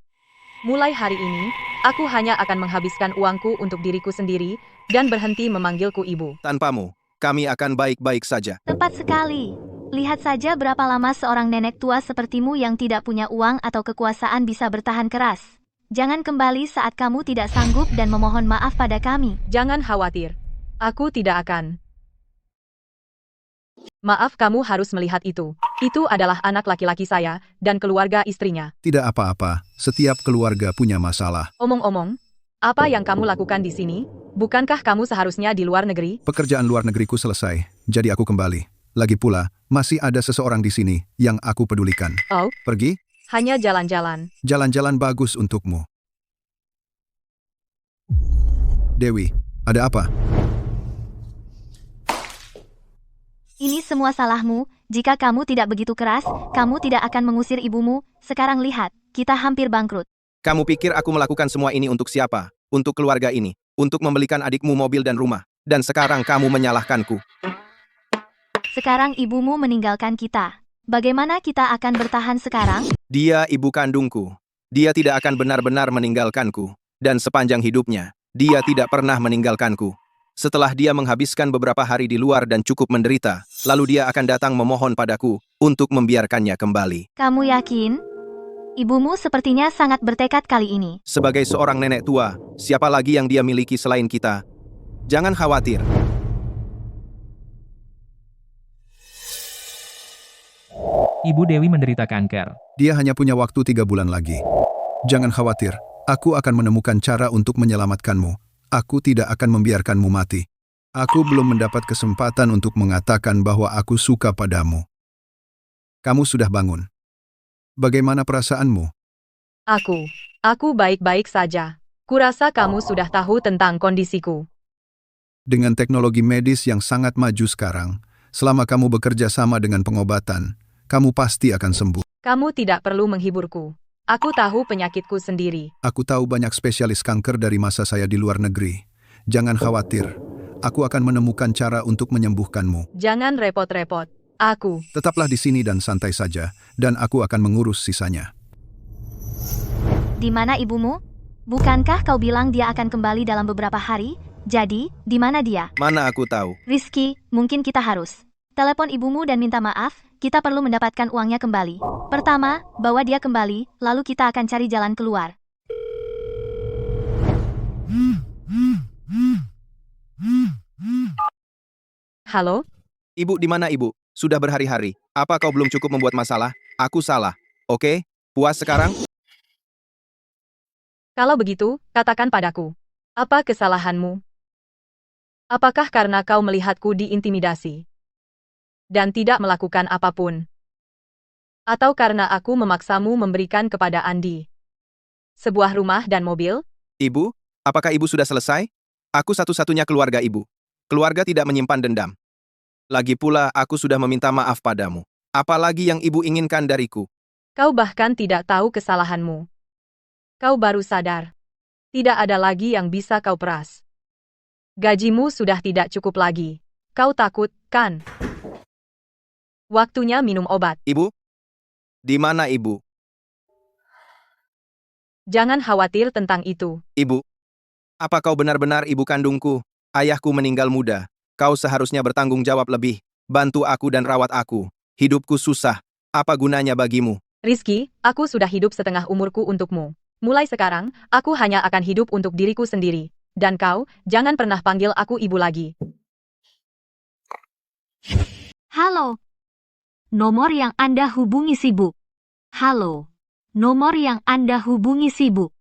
Speaker 1: mulai hari ini, aku hanya akan menghabiskan uangku untuk diriku sendiri, dan berhenti memanggilku ibu.
Speaker 4: Tanpamu, kami akan baik-baik saja.
Speaker 5: Tepat sekali. Lihat saja berapa lama seorang nenek tua sepertimu yang tidak punya uang atau kekuasaan bisa bertahan keras. Jangan kembali saat kamu tidak sanggup dan memohon maaf pada kami.
Speaker 1: Jangan khawatir. Aku tidak akan. Maaf, kamu harus melihat itu. Itu adalah anak laki-laki saya dan keluarga istrinya.
Speaker 10: Tidak apa-apa, setiap keluarga punya masalah.
Speaker 1: Omong-omong, apa yang kamu lakukan di sini? Bukankah kamu seharusnya di luar negeri?
Speaker 10: Pekerjaan luar negeriku selesai, jadi aku kembali. Lagi pula, masih ada seseorang di sini yang aku pedulikan.
Speaker 1: Oh,
Speaker 10: Pergi?
Speaker 1: hanya jalan-jalan.
Speaker 10: Jalan-jalan bagus untukmu. Dewi, ada apa?
Speaker 5: Ini semua salahmu. Jika kamu tidak begitu keras, kamu tidak akan mengusir ibumu. Sekarang lihat, kita hampir bangkrut.
Speaker 4: Kamu pikir aku melakukan semua ini untuk siapa? Untuk keluarga ini. Untuk membelikan adikmu mobil dan rumah. Dan sekarang kamu menyalahkanku.
Speaker 5: Sekarang ibumu meninggalkan kita. Bagaimana kita akan bertahan sekarang?
Speaker 4: Dia ibu kandungku. Dia tidak akan benar-benar meninggalkanku. Dan sepanjang hidupnya, dia tidak pernah meninggalkanku. Setelah dia menghabiskan beberapa hari di luar dan cukup menderita, lalu dia akan datang memohon padaku untuk membiarkannya kembali.
Speaker 5: Kamu yakin? Ibumu sepertinya sangat bertekad kali ini.
Speaker 4: Sebagai seorang nenek tua, siapa lagi yang dia miliki selain kita? Jangan khawatir.
Speaker 9: Ibu Dewi menderita kanker.
Speaker 10: Dia hanya punya waktu 3 bulan lagi. Jangan khawatir, aku akan menemukan cara untuk menyelamatkanmu. Aku tidak akan membiarkanmu mati. Aku belum mendapat kesempatan untuk mengatakan bahwa aku suka padamu. Kamu sudah bangun. Bagaimana perasaanmu?
Speaker 1: Aku baik-baik saja. Kurasa kamu sudah tahu tentang kondisiku.
Speaker 10: Dengan teknologi medis yang sangat maju sekarang, selama kamu bekerja sama dengan pengobatan, kamu pasti akan sembuh.
Speaker 1: Kamu tidak perlu menghiburku. Aku tahu penyakitku sendiri.
Speaker 10: Aku tahu banyak spesialis kanker dari masa saya di luar negeri. Jangan khawatir, aku akan menemukan cara untuk menyembuhkanmu.
Speaker 1: Jangan repot-repot.
Speaker 10: Tetaplah di sini dan santai saja, dan aku akan mengurus sisanya.
Speaker 5: Di mana ibumu? Bukankah kau bilang dia akan kembali dalam beberapa hari? Jadi, di mana dia?
Speaker 4: Mana aku tahu?
Speaker 5: Rizky, mungkin kita harus. Telepon ibumu dan minta maaf, kita perlu mendapatkan uangnya kembali. Pertama, bawa dia kembali, lalu kita akan cari jalan keluar.
Speaker 1: Halo?
Speaker 4: Ibu di mana ibu? Sudah berhari-hari. Apa kau belum cukup membuat masalah? Aku salah. Oke? Puas sekarang?
Speaker 1: Kalau begitu, katakan padaku. Apa kesalahanmu? Apakah karena kau melihatku diintimidasi dan tidak melakukan apapun? Atau karena aku memaksamu memberikan kepada Andi sebuah rumah dan mobil?
Speaker 4: Ibu, apakah ibu sudah selesai? Aku satu-satunya keluarga ibu. Keluarga tidak menyimpan dendam. Lagi pula aku sudah meminta maaf padamu. Apalagi yang ibu inginkan dariku?
Speaker 1: Kau bahkan tidak tahu kesalahanmu. Kau baru sadar. Tidak ada lagi yang bisa kau peras. Gajimu sudah tidak cukup lagi. Kau takut, kan? Waktunya minum obat.
Speaker 4: Ibu? Di mana ibu?
Speaker 1: Jangan khawatir tentang itu.
Speaker 4: Ibu? Apa kau benar-benar ibu kandungku? Ayahku meninggal muda. Kau seharusnya bertanggung jawab lebih. Bantu aku dan rawat aku. Hidupku susah. Apa gunanya bagimu?
Speaker 1: Rizky, aku sudah hidup setengah umurku untukmu. Mulai sekarang, aku hanya akan hidup untuk diriku sendiri. Dan kau, jangan pernah panggil aku ibu lagi.
Speaker 6: Halo. Nomor yang Anda hubungi sibuk. Halo. Nomor yang Anda hubungi sibuk.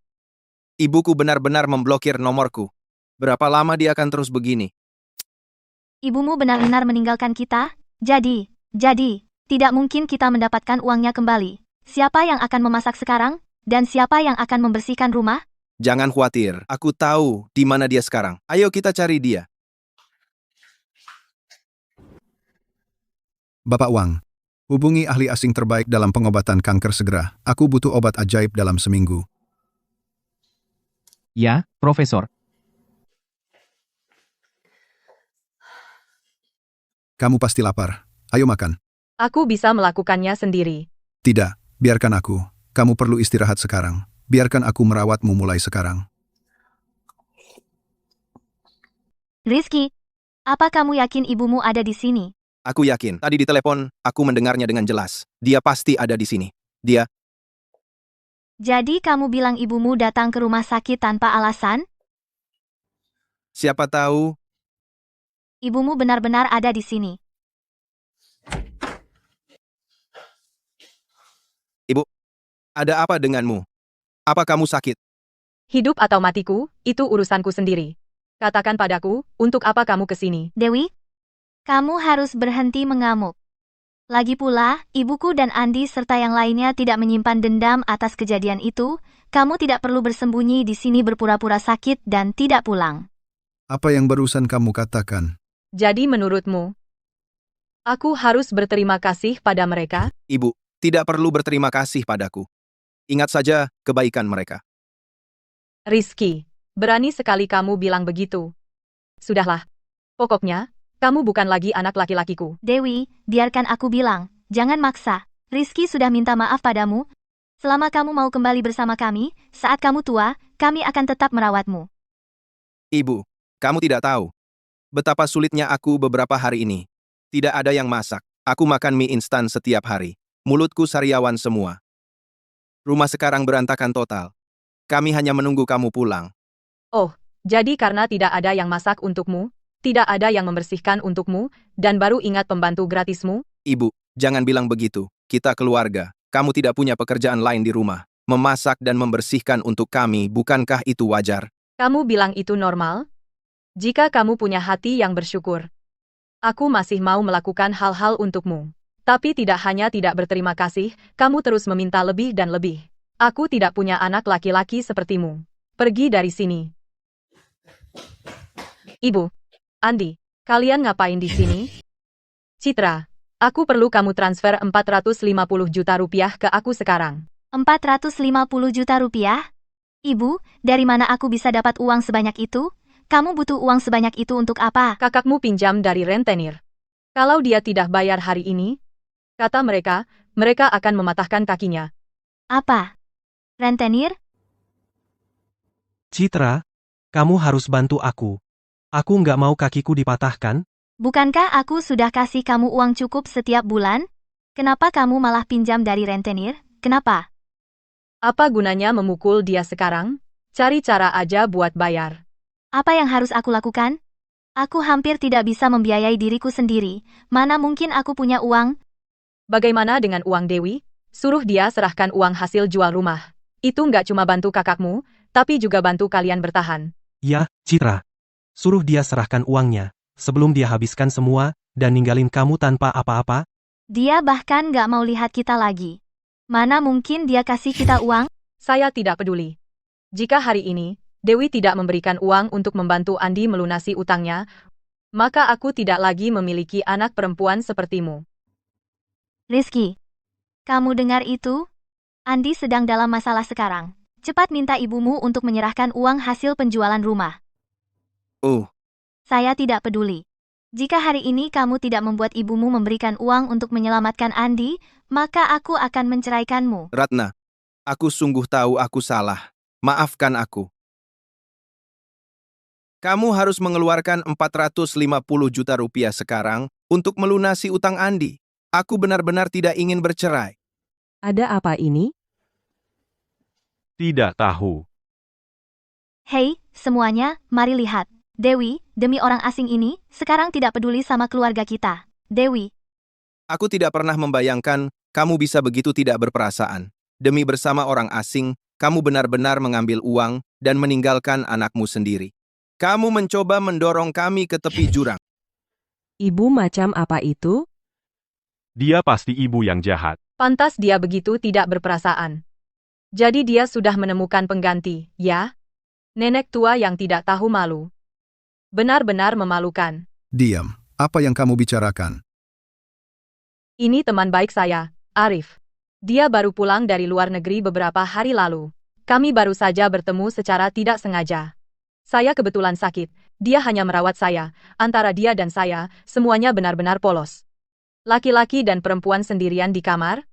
Speaker 4: Ibuku benar-benar memblokir nomorku. Berapa lama dia akan terus begini?
Speaker 5: Ibumu benar-benar meninggalkan kita? Jadi, tidak mungkin kita mendapatkan uangnya kembali. Siapa yang akan memasak sekarang? Dan siapa yang akan membersihkan rumah?
Speaker 4: Jangan khawatir, aku tahu di mana dia sekarang. Ayo kita cari dia.
Speaker 10: Bapak Wang, hubungi ahli asing terbaik dalam pengobatan kanker segera. Aku butuh obat ajaib dalam seminggu.
Speaker 9: Ya, Profesor.
Speaker 10: Kamu pasti lapar. Ayo makan.
Speaker 1: Aku bisa melakukannya sendiri.
Speaker 10: Tidak, biarkan aku. Kamu perlu istirahat sekarang. Biarkan aku merawatmu mulai sekarang.
Speaker 5: Rizky, apa kamu yakin ibumu ada di sini?
Speaker 4: Aku yakin. Tadi di telepon, aku mendengarnya dengan jelas. Dia pasti ada di sini. Dia...
Speaker 5: Jadi kamu bilang ibumu datang ke rumah sakit tanpa alasan?
Speaker 4: Siapa tahu...
Speaker 5: Ibumu benar-benar ada di sini.
Speaker 4: Ibu, ada apa denganmu? Apa kamu sakit?
Speaker 1: Hidup atau matiku, itu urusanku sendiri. Katakan padaku, untuk apa kamu kesini?
Speaker 5: Dewi, kamu harus berhenti mengamuk. Lagi pula, ibuku dan Andi serta yang lainnya tidak menyimpan dendam atas kejadian itu. Kamu tidak perlu bersembunyi di sini berpura-pura sakit dan tidak pulang.
Speaker 10: Apa yang barusan kamu katakan?
Speaker 1: Jadi menurutmu, aku harus berterima kasih pada mereka?
Speaker 4: Ibu, tidak perlu berterima kasih padaku. Ingat saja kebaikan mereka.
Speaker 1: Rizky, berani sekali kamu bilang begitu. Sudahlah. Pokoknya, kamu bukan lagi anak laki-lakiku.
Speaker 5: Dewi, biarkan aku bilang, jangan maksa. Rizky sudah minta maaf padamu. Selama kamu mau kembali bersama kami, saat kamu tua, kami akan tetap merawatmu.
Speaker 4: Ibu, kamu tidak tahu betapa sulitnya aku beberapa hari ini. Tidak ada yang masak. Aku makan mie instan setiap hari. Mulutku sariawan semua. Rumah sekarang berantakan total. Kami hanya menunggu kamu pulang.
Speaker 1: Oh, jadi karena tidak ada yang masak untukmu, tidak ada yang membersihkan untukmu, dan baru ingat pembantu gratismu?
Speaker 4: Ibu, jangan bilang begitu. Kita keluarga. Kamu tidak punya pekerjaan lain di rumah. Memasak dan membersihkan untuk kami, bukankah itu wajar?
Speaker 1: Kamu bilang itu normal? Jika kamu punya hati yang bersyukur, aku masih mau melakukan hal-hal untukmu. Tapi tidak hanya tidak berterima kasih, kamu terus meminta lebih dan lebih. Aku tidak punya anak laki-laki sepertimu. Pergi dari sini. Ibu, Andi, kalian ngapain di sini? Citra, aku perlu kamu transfer 450 juta rupiah ke aku sekarang.
Speaker 5: 450 juta rupiah? Ibu, dari mana aku bisa dapat uang sebanyak itu? Kamu butuh uang sebanyak itu untuk apa?
Speaker 1: Kakakmu pinjam dari rentenir. Kalau dia tidak bayar hari ini, kata mereka, mereka akan mematahkan kakinya.
Speaker 5: Apa? Rentenir?
Speaker 3: Citra, kamu harus bantu aku. Aku nggak mau kakiku dipatahkan.
Speaker 5: Bukankah aku sudah kasih kamu uang cukup setiap bulan? Kenapa kamu malah pinjam dari rentenir? Kenapa?
Speaker 1: Apa gunanya memukul dia sekarang? Cari cara aja buat bayar.
Speaker 5: Apa yang harus aku lakukan? Aku hampir tidak bisa membiayai diriku sendiri. Mana mungkin aku punya uang?
Speaker 1: Bagaimana dengan uang Dewi? Suruh dia serahkan uang hasil jual rumah. Itu nggak cuma bantu kakakmu, tapi juga bantu kalian bertahan.
Speaker 3: Ya, Citra. Suruh dia serahkan uangnya, sebelum dia habiskan semua, dan ninggalin kamu tanpa apa-apa.
Speaker 5: Dia bahkan nggak mau lihat kita lagi. Mana mungkin dia kasih kita uang?
Speaker 1: Saya tidak peduli. Jika hari ini, Dewi tidak memberikan uang untuk membantu Andi melunasi utangnya, maka aku tidak lagi memiliki anak perempuan sepertimu.
Speaker 5: Rizky, kamu dengar itu? Andi sedang dalam masalah sekarang. Cepat minta ibumu untuk menyerahkan uang hasil penjualan rumah.
Speaker 4: Oh,
Speaker 5: Saya tidak peduli. Jika hari ini kamu tidak membuat ibumu memberikan uang untuk menyelamatkan Andi, maka aku akan menceraikanmu.
Speaker 4: Ratna, aku sungguh tahu aku salah. Maafkan aku. Kamu harus mengeluarkan 450 juta rupiah sekarang untuk melunasi utang Andi. Aku benar-benar tidak ingin bercerai.
Speaker 2: Ada apa ini?
Speaker 8: Tidak tahu.
Speaker 5: Hei, semuanya, mari lihat. Dewi, demi orang asing ini, sekarang tidak peduli sama keluarga kita. Dewi,
Speaker 4: Aku tidak pernah membayangkan kamu bisa begitu tidak berperasaan. Demi bersama orang asing, kamu benar-benar mengambil uang dan meninggalkan anakmu sendiri. Kamu mencoba mendorong kami ke tepi jurang.
Speaker 2: Ibu macam apa itu?
Speaker 8: Dia pasti ibu yang jahat.
Speaker 1: Pantas dia begitu tidak berperasaan. Jadi dia sudah menemukan pengganti, ya? Nenek tua yang tidak tahu malu. Benar-benar memalukan.
Speaker 10: Diam. Apa yang kamu bicarakan?
Speaker 1: Ini teman baik saya, Arif. Dia baru pulang dari luar negeri beberapa hari lalu. Kami baru saja bertemu secara tidak sengaja. Saya kebetulan sakit, dia hanya merawat saya. Antara dia dan saya, semuanya benar-benar polos. Laki-laki dan perempuan sendirian di kamar?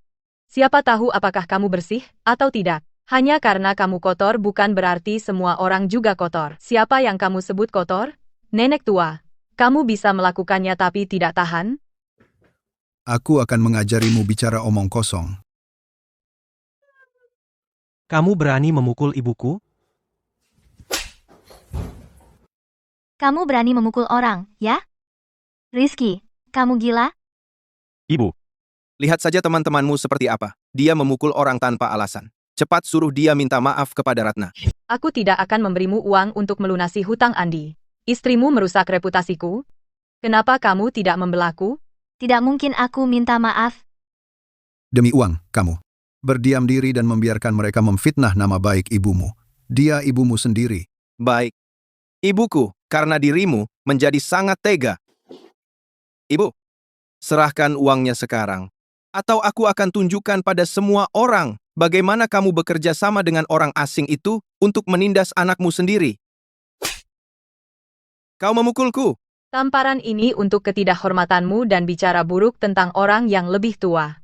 Speaker 1: Siapa tahu apakah kamu bersih atau tidak? Hanya karena kamu kotor bukan berarti semua orang juga kotor. Siapa yang kamu sebut kotor? Nenek tua. Kamu bisa melakukannya tapi tidak tahan?
Speaker 10: Aku akan mengajarimu bicara omong kosong.
Speaker 3: Kamu berani memukul ibuku?
Speaker 5: kamu berani memukul orang, ya? Rizky, kamu gila?
Speaker 8: Ibu,
Speaker 4: Lihat saja teman-temanmu seperti apa. Dia memukul orang tanpa alasan. Cepat suruh dia minta maaf kepada Ratna.
Speaker 1: Aku tidak akan memberimu uang untuk melunasi hutang Andi. Istrimu merusak reputasiku. Kenapa kamu tidak membelaku?
Speaker 5: Tidak mungkin aku minta maaf.
Speaker 10: Demi uang, kamu berdiam diri dan membiarkan mereka memfitnah nama baik ibumu. Dia ibumu sendiri.
Speaker 4: Baik. Ibuku, karena dirimu menjadi sangat tega. Ibu, serahkan uangnya sekarang. Atau aku akan tunjukkan pada semua orang bagaimana kamu bekerja sama dengan orang asing itu untuk menindas anakmu sendiri. Kau memukulku.
Speaker 1: Tamparan ini untuk ketidakhormatanmu dan bicara buruk tentang orang yang lebih tua.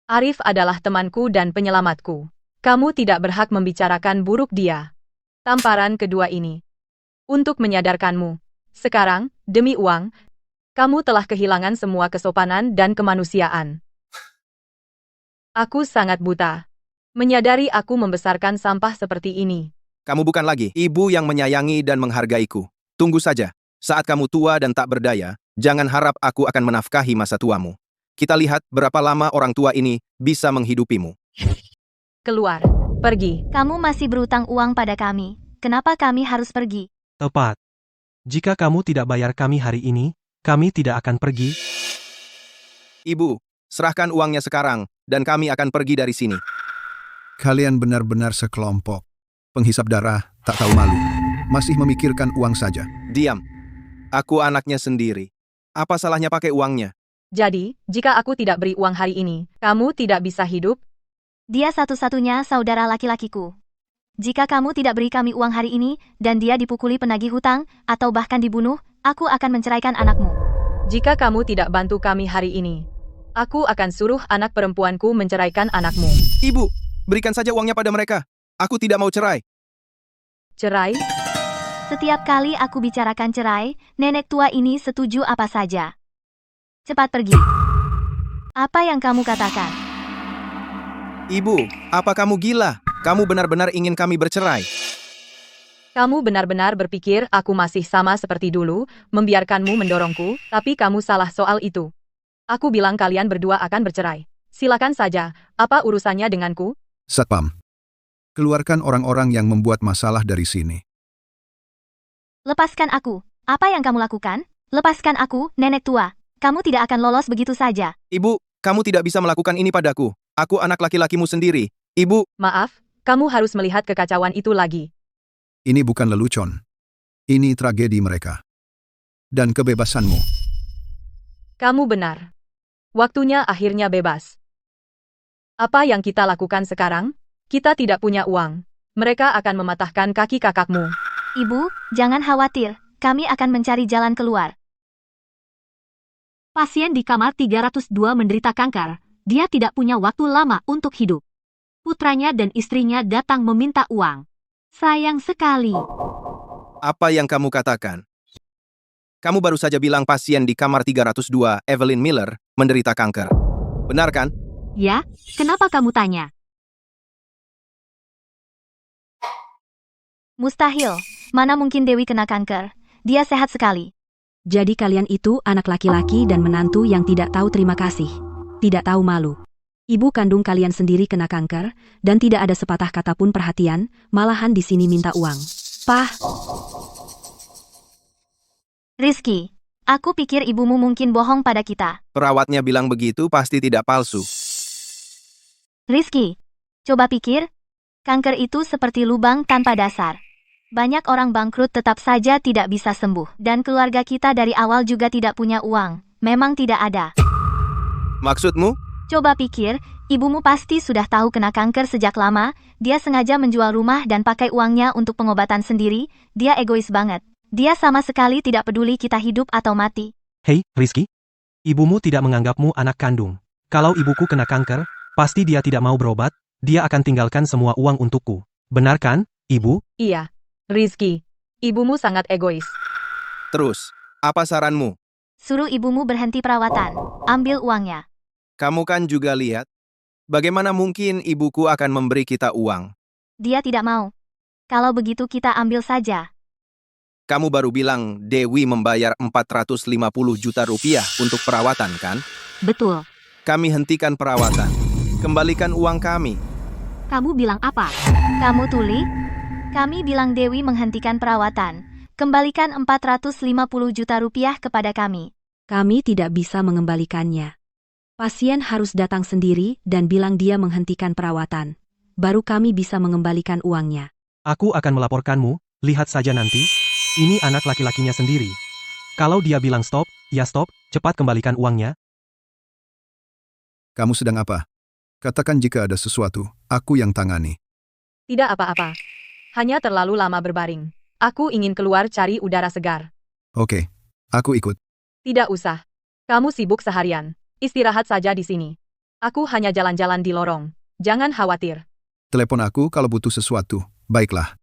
Speaker 1: Arif adalah temanku dan penyelamatku. Kamu tidak berhak membicarakan buruk dia. Tamparan kedua ini. Untuk menyadarkanmu. Sekarang, demi uang, kamu telah kehilangan semua kesopanan dan kemanusiaan. Aku sangat buta. Menyadari aku membesarkan sampah seperti ini.
Speaker 4: Kamu bukan lagi ibu yang menyayangi dan menghargaiku. Tunggu saja. Saat kamu tua dan tak berdaya, jangan harap aku akan menafkahi masa tuamu. Kita lihat berapa lama orang tua ini bisa menghidupimu.
Speaker 1: Keluar. Pergi.
Speaker 5: Kamu masih berutang uang pada kami. Kenapa kami harus pergi?
Speaker 3: Tepat. Jika kamu tidak bayar kami hari ini, kami tidak akan pergi.
Speaker 4: Ibu, serahkan uangnya sekarang, dan kami akan pergi dari sini.
Speaker 10: Kalian benar-benar sekelompok. Penghisap darah, tak tahu malu. Masih memikirkan uang saja.
Speaker 4: Diam. Aku anaknya sendiri. Apa salahnya pakai uangnya?
Speaker 1: Jadi, jika aku tidak beri uang hari ini, kamu tidak bisa hidup?
Speaker 5: Dia satu-satunya saudara laki-lakiku. Jika kamu tidak beri kami uang hari ini, dan dia dipukuli penagih hutang, atau bahkan dibunuh, aku akan menceraikan anakmu.
Speaker 1: Jika kamu tidak bantu kami hari ini, aku akan suruh anak perempuanku menceraikan anakmu.
Speaker 4: Ibu, berikan saja uangnya pada mereka. Aku tidak mau cerai.
Speaker 1: Cerai?
Speaker 5: Setiap kali aku bicarakan cerai, nenek tua ini setuju apa saja. Cepat pergi. Apa yang kamu katakan?
Speaker 4: Ibu, apa kamu gila? Kamu benar-benar ingin kami bercerai?
Speaker 1: Kamu benar-benar berpikir aku masih sama seperti dulu, membiarkanmu mendorongku, tapi kamu salah soal itu. Aku bilang kalian berdua akan bercerai. Silakan saja, apa urusannya denganku?
Speaker 10: Satpam. Keluarkan orang-orang yang membuat masalah dari sini.
Speaker 5: Lepaskan aku. Apa yang kamu lakukan? Lepaskan aku, nenek tua. Kamu tidak akan lolos begitu saja.
Speaker 4: Ibu, kamu tidak bisa melakukan ini padaku. Aku anak laki-lakimu sendiri. Ibu,
Speaker 1: Maaf, kamu harus melihat kekacauan itu lagi.
Speaker 10: Ini bukan lelucon. Ini tragedi mereka. Dan kebebasanmu.
Speaker 1: Kamu benar. Waktunya akhirnya bebas. Apa yang kita lakukan sekarang? Kita tidak punya uang. Mereka akan mematahkan kaki kakakmu.
Speaker 5: Ibu, jangan khawatir. Kami akan mencari jalan keluar.
Speaker 6: Pasien di kamar 302 menderita kanker. Dia tidak punya waktu lama untuk hidup. Putranya dan istrinya datang meminta uang. Sayang sekali.
Speaker 4: apa yang kamu katakan? Kamu baru saja bilang pasien di kamar 302, Evelyn Miller, menderita kanker. Benar kan?
Speaker 6: Ya, kenapa kamu tanya?
Speaker 5: Mustahil. Mana mungkin Dewi kena kanker? Dia sehat sekali.
Speaker 2: Jadi kalian itu anak laki-laki dan menantu yang tidak tahu terima kasih. Tidak tahu malu. Ibu kandung kalian sendiri kena kanker, dan tidak ada sepatah kata pun perhatian, malahan di sini minta uang. Pah,
Speaker 5: Rizky, aku pikir ibumu mungkin bohong pada kita.
Speaker 4: Perawatnya bilang begitu pasti tidak palsu.
Speaker 5: Rizky, coba pikir. Kanker itu seperti lubang tanpa dasar. Banyak orang bangkrut tetap saja tidak bisa sembuh. Dan keluarga kita dari awal juga tidak punya uang. Memang tidak ada.
Speaker 4: Maksudmu?
Speaker 5: Coba pikir, ibumu pasti sudah tahu kena kanker sejak lama. Dia sengaja menjual rumah dan pakai uangnya untuk pengobatan sendiri. Dia egois banget. Dia sama sekali tidak peduli kita hidup atau mati.
Speaker 3: Hei, Rizky. Ibumu tidak menganggapmu anak kandung. Kalau ibuku kena kanker, pasti dia tidak mau berobat, dia akan tinggalkan semua uang untukku. Benar kan, Ibu?
Speaker 1: Iya. Rizky, ibumu sangat egois.
Speaker 4: Terus, apa saranmu?
Speaker 5: Suruh ibumu berhenti perawatan. Ambil uangnya.
Speaker 4: Kamu kan juga lihat. Bagaimana mungkin ibuku akan memberi kita uang?
Speaker 5: Dia tidak mau. Kalau begitu kita ambil saja.
Speaker 4: Kamu baru bilang Dewi membayar 450 juta rupiah untuk perawatan, kan?
Speaker 6: Betul.
Speaker 4: Kami hentikan perawatan. Kembalikan uang kami.
Speaker 6: Kamu bilang apa?
Speaker 5: Kamu tuli? Kami bilang Dewi menghentikan perawatan. Kembalikan 450 juta rupiah kepada kami.
Speaker 2: kami tidak bisa mengembalikannya. Pasien harus datang sendiri dan bilang dia menghentikan perawatan. Baru kami bisa mengembalikan uangnya.
Speaker 3: Aku akan melaporkanmu, lihat saja nanti. Ini anak laki-lakinya sendiri. Kalau dia bilang stop, ya stop, cepat kembalikan uangnya.
Speaker 10: Kamu sedang apa? Katakan jika ada sesuatu, aku yang tangani.
Speaker 1: Tidak apa-apa. Hanya terlalu lama berbaring. Aku ingin keluar cari udara segar.
Speaker 10: Oke, aku ikut.
Speaker 1: Tidak usah. Kamu sibuk seharian. Istirahat saja di sini. Aku hanya jalan-jalan di lorong. Jangan khawatir.
Speaker 10: Telepon aku kalau butuh sesuatu. Baiklah.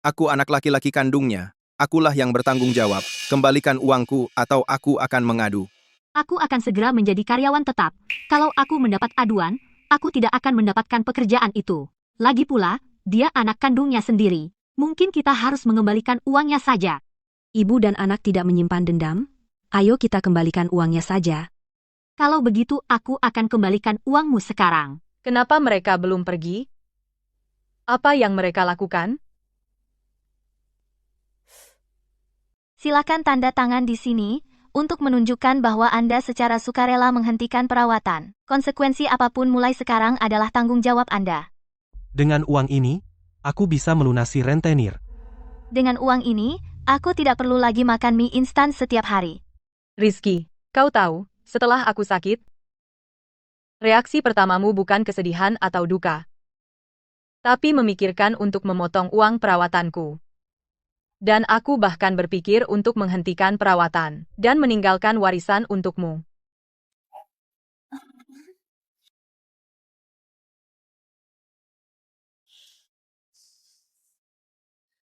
Speaker 4: Aku anak laki-laki kandungnya. Akulah yang bertanggung jawab. Kembalikan uangku atau aku akan mengadu.
Speaker 6: Aku akan segera menjadi karyawan tetap. Kalau aku mendapat aduan, aku tidak akan mendapatkan pekerjaan itu. Lagi pula, dia anak kandungnya sendiri. Mungkin kita harus mengembalikan uangnya saja.
Speaker 2: Ibu dan anak tidak menyimpan dendam? Ayo kita kembalikan uangnya saja.
Speaker 6: Kalau begitu aku akan kembalikan uangmu sekarang.
Speaker 1: Kenapa mereka belum pergi? Apa yang mereka lakukan?
Speaker 5: Silakan tanda tangan di sini untuk menunjukkan bahwa Anda secara sukarela menghentikan perawatan. Konsekuensi apapun mulai sekarang adalah tanggung jawab Anda.
Speaker 3: Dengan uang ini, aku bisa melunasi rentenir.
Speaker 5: Dengan uang ini, aku tidak perlu lagi makan mie instan setiap hari.
Speaker 1: Rizky, kau tahu, setelah aku sakit, reaksi pertamamu bukan kesedihan atau duka, tapi memikirkan untuk memotong uang perawatanku. Dan aku bahkan berpikir untuk menghentikan perawatan dan meninggalkan warisan untukmu.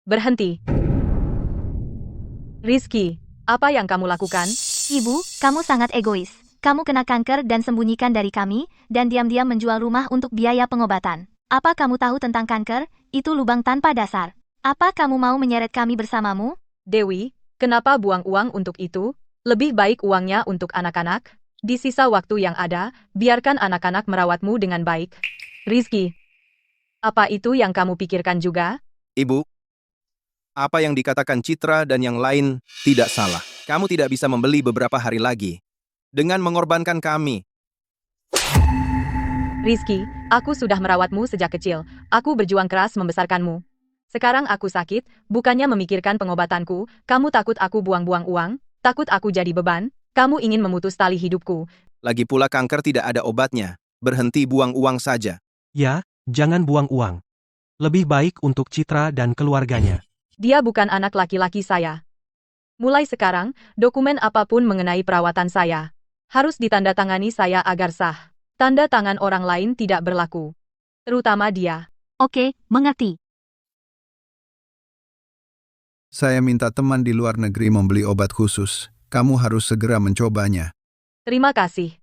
Speaker 1: Berhenti. Rizky, apa yang kamu lakukan?
Speaker 5: Ibu, kamu sangat egois. Kamu kena kanker dan sembunyikan dari kami, dan diam-diam menjual rumah untuk biaya pengobatan. Apa kamu tahu tentang kanker? Itu lubang tanpa dasar. Apa kamu mau menyeret kami bersamamu?
Speaker 1: Dewi, kenapa buang uang untuk itu? Lebih baik uangnya untuk anak-anak. Di sisa waktu yang ada, biarkan anak-anak merawatmu dengan baik. Rizky, apa itu yang kamu pikirkan juga?
Speaker 4: Ibu, apa yang dikatakan Citra dan yang lain tidak salah. Kamu tidak bisa membeli beberapa hari lagi dengan mengorbankan kami.
Speaker 1: Rizky, aku sudah merawatmu sejak kecil. Aku berjuang keras membesarkanmu. Sekarang aku sakit, bukannya memikirkan pengobatanku, kamu takut aku buang-buang uang, takut aku jadi beban, kamu ingin memutus tali hidupku.
Speaker 4: Lagi pula kanker tidak ada obatnya. Berhenti buang uang saja.
Speaker 3: Ya, jangan buang uang. Lebih baik untuk Citra dan keluarganya.
Speaker 1: Dia bukan anak laki-laki saya. Mulai sekarang, dokumen apapun mengenai perawatan saya harus ditandatangani saya agar sah. Tanda tangan orang lain tidak berlaku. Terutama dia.
Speaker 6: Oke, mengerti.
Speaker 10: Saya minta teman di luar negeri membeli obat khusus. Kamu harus segera mencobanya.
Speaker 1: Terima kasih.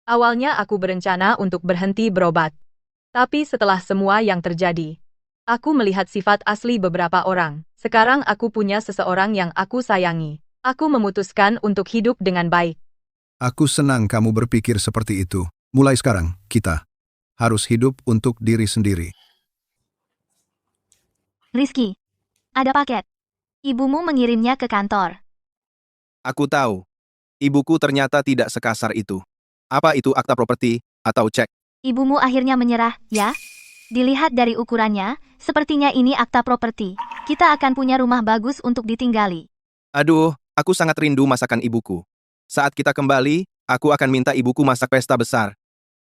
Speaker 1: Awalnya aku berencana untuk berhenti berobat. Tapi setelah semua yang terjadi, aku melihat sifat asli beberapa orang. Sekarang aku punya seseorang yang aku sayangi. Aku memutuskan untuk hidup dengan baik.
Speaker 10: Aku senang kamu berpikir seperti itu. Mulai sekarang, kita harus hidup untuk diri sendiri.
Speaker 5: Rizky, ada paket. Ibumu mengirimnya ke kantor.
Speaker 4: Aku tahu. Ibuku ternyata tidak sekasar itu. Apa itu akta properti atau cek?
Speaker 5: Ibumu akhirnya menyerah, ya? Dilihat dari ukurannya, sepertinya ini akta properti. Kita akan punya rumah bagus untuk ditinggali.
Speaker 4: Aduh, aku sangat rindu masakan ibuku. Saat kita kembali, aku akan minta ibuku masak pesta besar.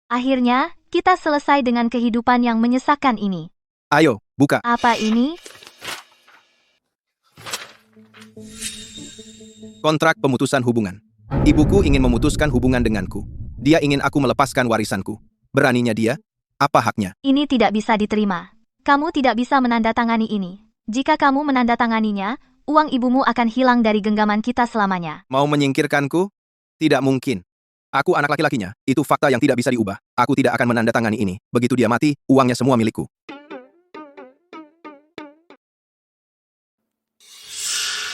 Speaker 5: Akhirnya, kita selesai dengan kehidupan yang menyesakan ini.
Speaker 4: Ayo, buka.
Speaker 5: Apa ini?
Speaker 4: Kontrak pemutusan hubungan. Ibuku ingin memutuskan hubungan denganku. Dia ingin aku melepaskan warisanku. Beraninya dia? Apa haknya?
Speaker 5: Ini tidak bisa diterima. Kamu tidak bisa menandatangani ini. Jika kamu menandatanganinya, uang ibumu akan hilang dari genggaman kita selamanya.
Speaker 4: Mau menyingkirkanku? Tidak mungkin. Aku anak laki-lakinya. Itu fakta yang tidak bisa diubah. Aku tidak akan menandatangani ini. Begitu dia mati, uangnya semua milikku.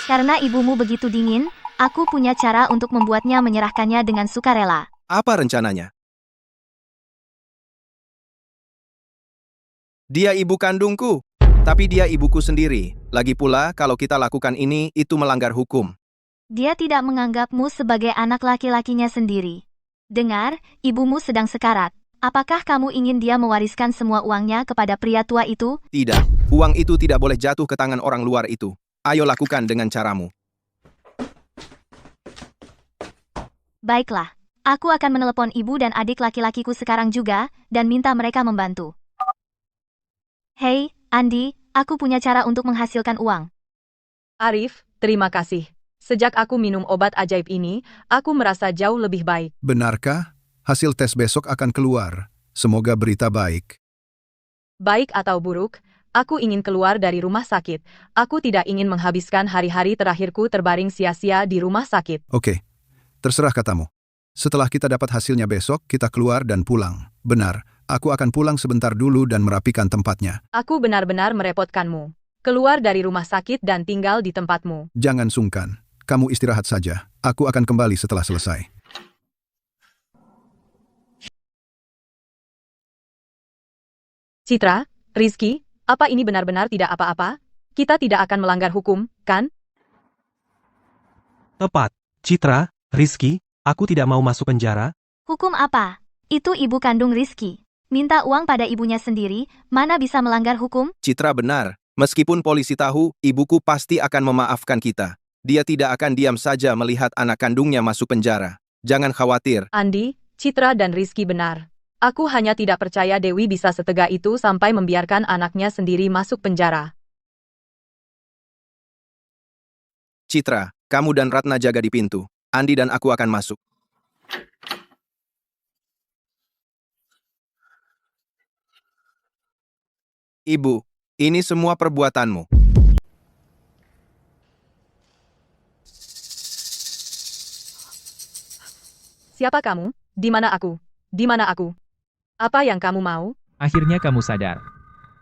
Speaker 5: Karena ibumu begitu dingin, aku punya cara untuk membuatnya menyerahkannya dengan sukarela.
Speaker 4: Apa rencananya? Dia ibu kandungku. Tapi dia ibuku sendiri. Lagi pula, kalau kita lakukan ini, itu melanggar hukum.
Speaker 5: Dia tidak menganggapmu sebagai anak laki-lakinya sendiri. Dengar, ibumu sedang sekarat. Apakah kamu ingin dia mewariskan semua uangnya kepada pria tua itu?
Speaker 4: Tidak. Uang itu tidak boleh jatuh ke tangan orang luar itu. Ayo lakukan dengan caramu.
Speaker 5: Baiklah. Aku akan menelepon ibu dan adik laki-lakiku sekarang juga, dan minta mereka membantu. Hei, Andi, aku punya cara untuk menghasilkan uang.
Speaker 1: Arif, terima kasih. Sejak aku minum obat ajaib ini, aku merasa jauh lebih baik.
Speaker 10: Benarkah? Hasil tes besok akan keluar. Semoga berita baik.
Speaker 1: Baik atau buruk, aku ingin keluar dari rumah sakit. Aku tidak ingin menghabiskan hari-hari terakhirku terbaring sia-sia di rumah sakit.
Speaker 10: Oke, terserah katamu. Setelah kita dapat hasilnya besok, kita keluar dan pulang. Benar, aku akan pulang sebentar dulu dan merapikan tempatnya.
Speaker 1: Aku benar-benar merepotkanmu. Keluar dari rumah sakit dan tinggal di tempatmu.
Speaker 10: Jangan sungkan. Kamu istirahat saja. Aku akan kembali setelah selesai.
Speaker 1: Citra, Rizky, apa ini benar-benar tidak apa-apa? Kita tidak akan melanggar hukum, kan?
Speaker 3: Tepat. Citra, Rizky, aku tidak mau masuk penjara.
Speaker 5: Hukum apa? Itu ibu kandung Rizky. Minta uang pada ibunya sendiri, mana bisa melanggar hukum?
Speaker 4: Citra benar. Meskipun polisi tahu, ibuku pasti akan memaafkan kita. Dia tidak akan diam saja melihat anak kandungnya masuk penjara. Jangan khawatir.
Speaker 1: Andi, Citra dan Rizky benar. Aku hanya tidak percaya Dewi bisa setegak itu sampai membiarkan anaknya sendiri masuk penjara.
Speaker 4: Citra, kamu dan Ratna jaga di pintu. Andi dan aku akan masuk. Ibu, ini semua perbuatanmu.
Speaker 1: Siapa kamu? Di mana aku? Di mana aku? Apa yang kamu mau?
Speaker 9: Akhirnya kamu sadar.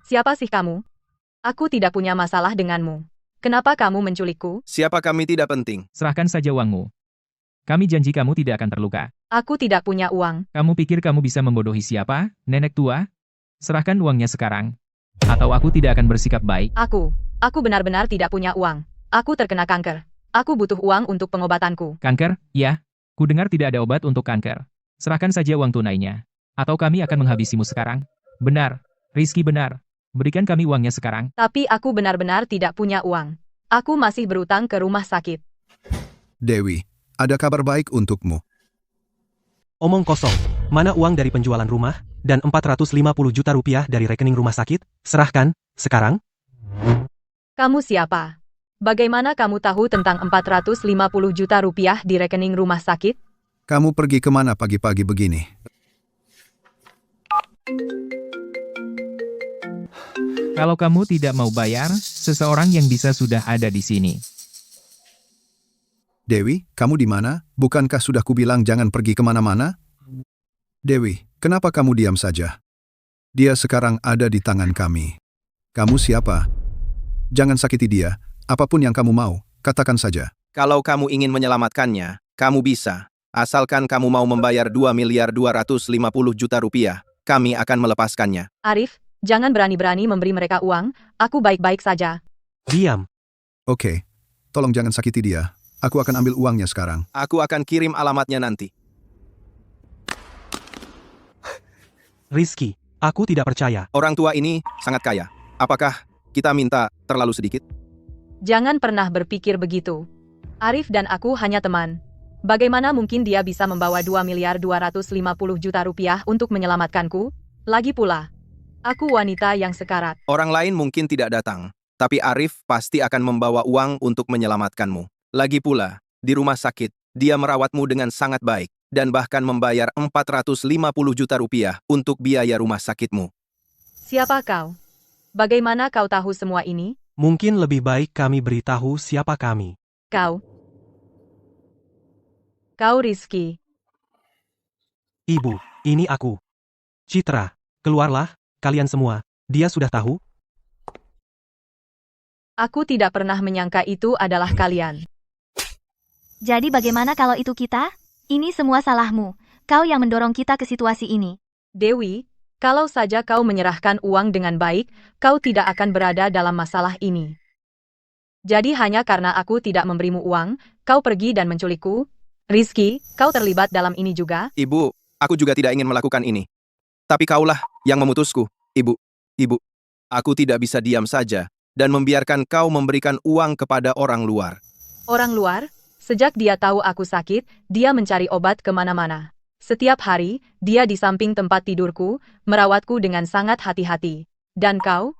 Speaker 1: Siapa sih kamu? Aku tidak punya masalah denganmu. Kenapa kamu menculikku?
Speaker 4: Siapa kami tidak penting.
Speaker 9: Serahkan saja uangmu. Kami janji kamu tidak akan terluka.
Speaker 1: Aku tidak punya uang.
Speaker 9: Kamu pikir kamu bisa membodohi siapa? Nenek tua? Serahkan uangnya sekarang. Atau aku tidak akan bersikap baik.
Speaker 1: Aku benar-benar tidak punya uang. Aku terkena kanker. Aku butuh uang untuk pengobatanku.
Speaker 9: Kanker? Ya. Kudengar tidak ada obat untuk kanker. Serahkan saja uang tunainya. Atau kami akan menghabisimu sekarang. Benar. Rizky benar. Berikan kami uangnya sekarang.
Speaker 1: Tapi aku benar-benar tidak punya uang. Aku masih berutang ke rumah sakit.
Speaker 10: Dewi, ada kabar baik untukmu.
Speaker 3: Omong kosong. Mana uang dari penjualan rumah, dan 450 juta rupiah dari rekening rumah sakit? Serahkan, sekarang.
Speaker 1: Kamu siapa? Bagaimana kamu tahu tentang 450 juta rupiah di rekening rumah sakit?
Speaker 10: Kamu pergi kemana pagi-pagi begini?
Speaker 9: Kalau kamu tidak mau bayar, seseorang yang bisa sudah ada di sini.
Speaker 10: Dewi, kamu di mana? Bukankah sudah kubilang jangan pergi kemana-mana? Dewi, kenapa kamu diam saja? Dia sekarang ada di tangan kami. Kamu siapa? Jangan sakiti dia. Apapun yang kamu mau, katakan saja.
Speaker 4: Kalau kamu ingin menyelamatkannya, kamu bisa. Asalkan kamu mau membayar 2.250 juta rupiah, kami akan melepaskannya.
Speaker 1: Arif, jangan berani-berani memberi mereka uang. Aku baik-baik saja.
Speaker 3: Diam.
Speaker 10: Oke, tolong jangan sakiti dia. Aku akan ambil uangnya sekarang.
Speaker 4: Aku akan kirim alamatnya nanti.
Speaker 3: Rizky, aku tidak percaya.
Speaker 4: Orang tua ini sangat kaya. Apakah kita minta terlalu sedikit?
Speaker 1: Jangan pernah berpikir begitu. Arif dan aku hanya teman. Bagaimana mungkin dia bisa membawa 2.250 juta rupiah untuk menyelamatkanku? Lagi pula, aku wanita yang sekarat.
Speaker 4: Orang lain mungkin tidak datang, tapi Arif pasti akan membawa uang untuk menyelamatkanmu. Lagi pula, di rumah sakit, dia merawatmu dengan sangat baik, dan bahkan membayar 450 juta rupiah untuk biaya rumah sakitmu.
Speaker 1: Siapa kau? Bagaimana kau tahu semua ini?
Speaker 3: Mungkin lebih baik kami beritahu siapa kami.
Speaker 1: Kau Rizky.
Speaker 3: Ibu, ini aku. Citra, keluarlah, kalian semua. Dia sudah tahu?
Speaker 1: Aku tidak pernah menyangka itu adalah kalian.
Speaker 5: Jadi bagaimana kalau itu kita? Ini semua salahmu. Kau yang mendorong kita ke situasi ini.
Speaker 1: Dewi, kalau saja kau menyerahkan uang dengan baik, kau tidak akan berada dalam masalah ini. Jadi hanya karena aku tidak memberimu uang, kau pergi dan menculikku? Rizky, kau terlibat dalam ini juga?
Speaker 4: Ibu, aku juga tidak ingin melakukan ini. Tapi kaulah yang memutusku, Ibu. Ibu, aku tidak bisa diam saja dan membiarkan kau memberikan uang kepada orang luar.
Speaker 1: Orang luar? Sejak dia tahu aku sakit, dia mencari obat kemana-mana. Setiap hari, dia di samping tempat tidurku, merawatku dengan sangat hati-hati. Dan kau?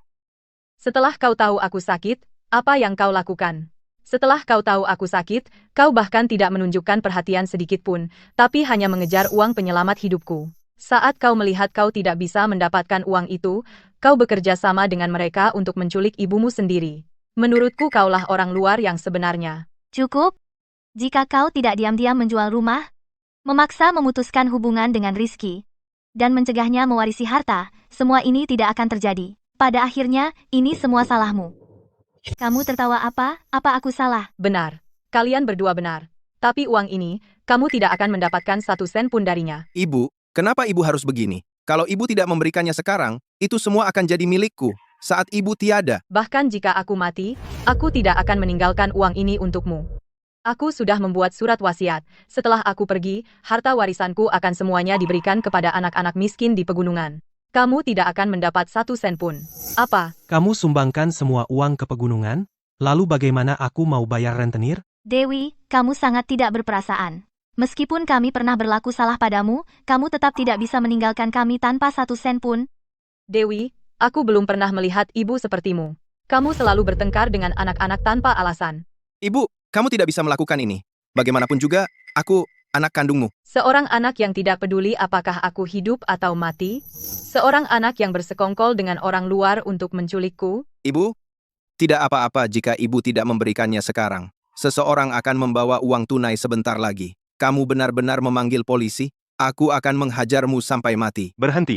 Speaker 1: Setelah kau tahu aku sakit, apa yang kau lakukan? Setelah kau tahu aku sakit, kau bahkan tidak menunjukkan perhatian sedikit pun, tapi hanya mengejar uang penyelamat hidupku. Saat kau melihat kau tidak bisa mendapatkan uang itu, kau bekerja sama dengan mereka untuk menculik ibumu sendiri. Menurutku kaulah orang luar yang sebenarnya.
Speaker 5: Cukup. Jika kau tidak diam-diam menjual rumah, memaksa memutuskan hubungan dengan Rizky, dan mencegahnya mewarisi harta, semua ini tidak akan terjadi. Pada akhirnya, ini semua salahmu. Kamu tertawa apa? Apa aku salah?
Speaker 1: Benar. Kalian berdua benar. Tapi uang ini, kamu tidak akan mendapatkan 1 sen pun darinya.
Speaker 4: Ibu, kenapa ibu harus begini? Kalau ibu tidak memberikannya sekarang, itu semua akan jadi milikku saat ibu tiada.
Speaker 1: Bahkan jika aku mati, aku tidak akan meninggalkan uang ini untukmu. Aku sudah membuat surat wasiat. Setelah aku pergi, harta warisanku akan semuanya diberikan kepada anak-anak miskin di pegunungan. Kamu tidak akan mendapat 1 sen pun. Apa?
Speaker 3: Kamu sumbangkan semua uang ke pegunungan? Lalu bagaimana aku mau bayar rentenir?
Speaker 5: Dewi, kamu sangat tidak berperasaan. Meskipun kami pernah berlaku salah padamu, kamu tetap tidak bisa meninggalkan kami tanpa 1 sen pun.
Speaker 1: Dewi, aku belum pernah melihat ibu sepertimu. Kamu selalu bertengkar dengan anak-anak tanpa alasan.
Speaker 4: Ibu, kamu tidak bisa melakukan ini. Bagaimanapun juga, aku anak kandungmu.
Speaker 1: Seorang anak yang tidak peduli apakah aku hidup atau mati? Seorang anak yang bersekongkol dengan orang luar untuk menculikku?
Speaker 4: Ibu, tidak apa-apa jika ibu tidak memberikannya sekarang. Seseorang akan membawa uang tunai sebentar lagi. kamu benar-benar memanggil polisi, aku akan menghajarmu sampai mati.
Speaker 8: Berhenti.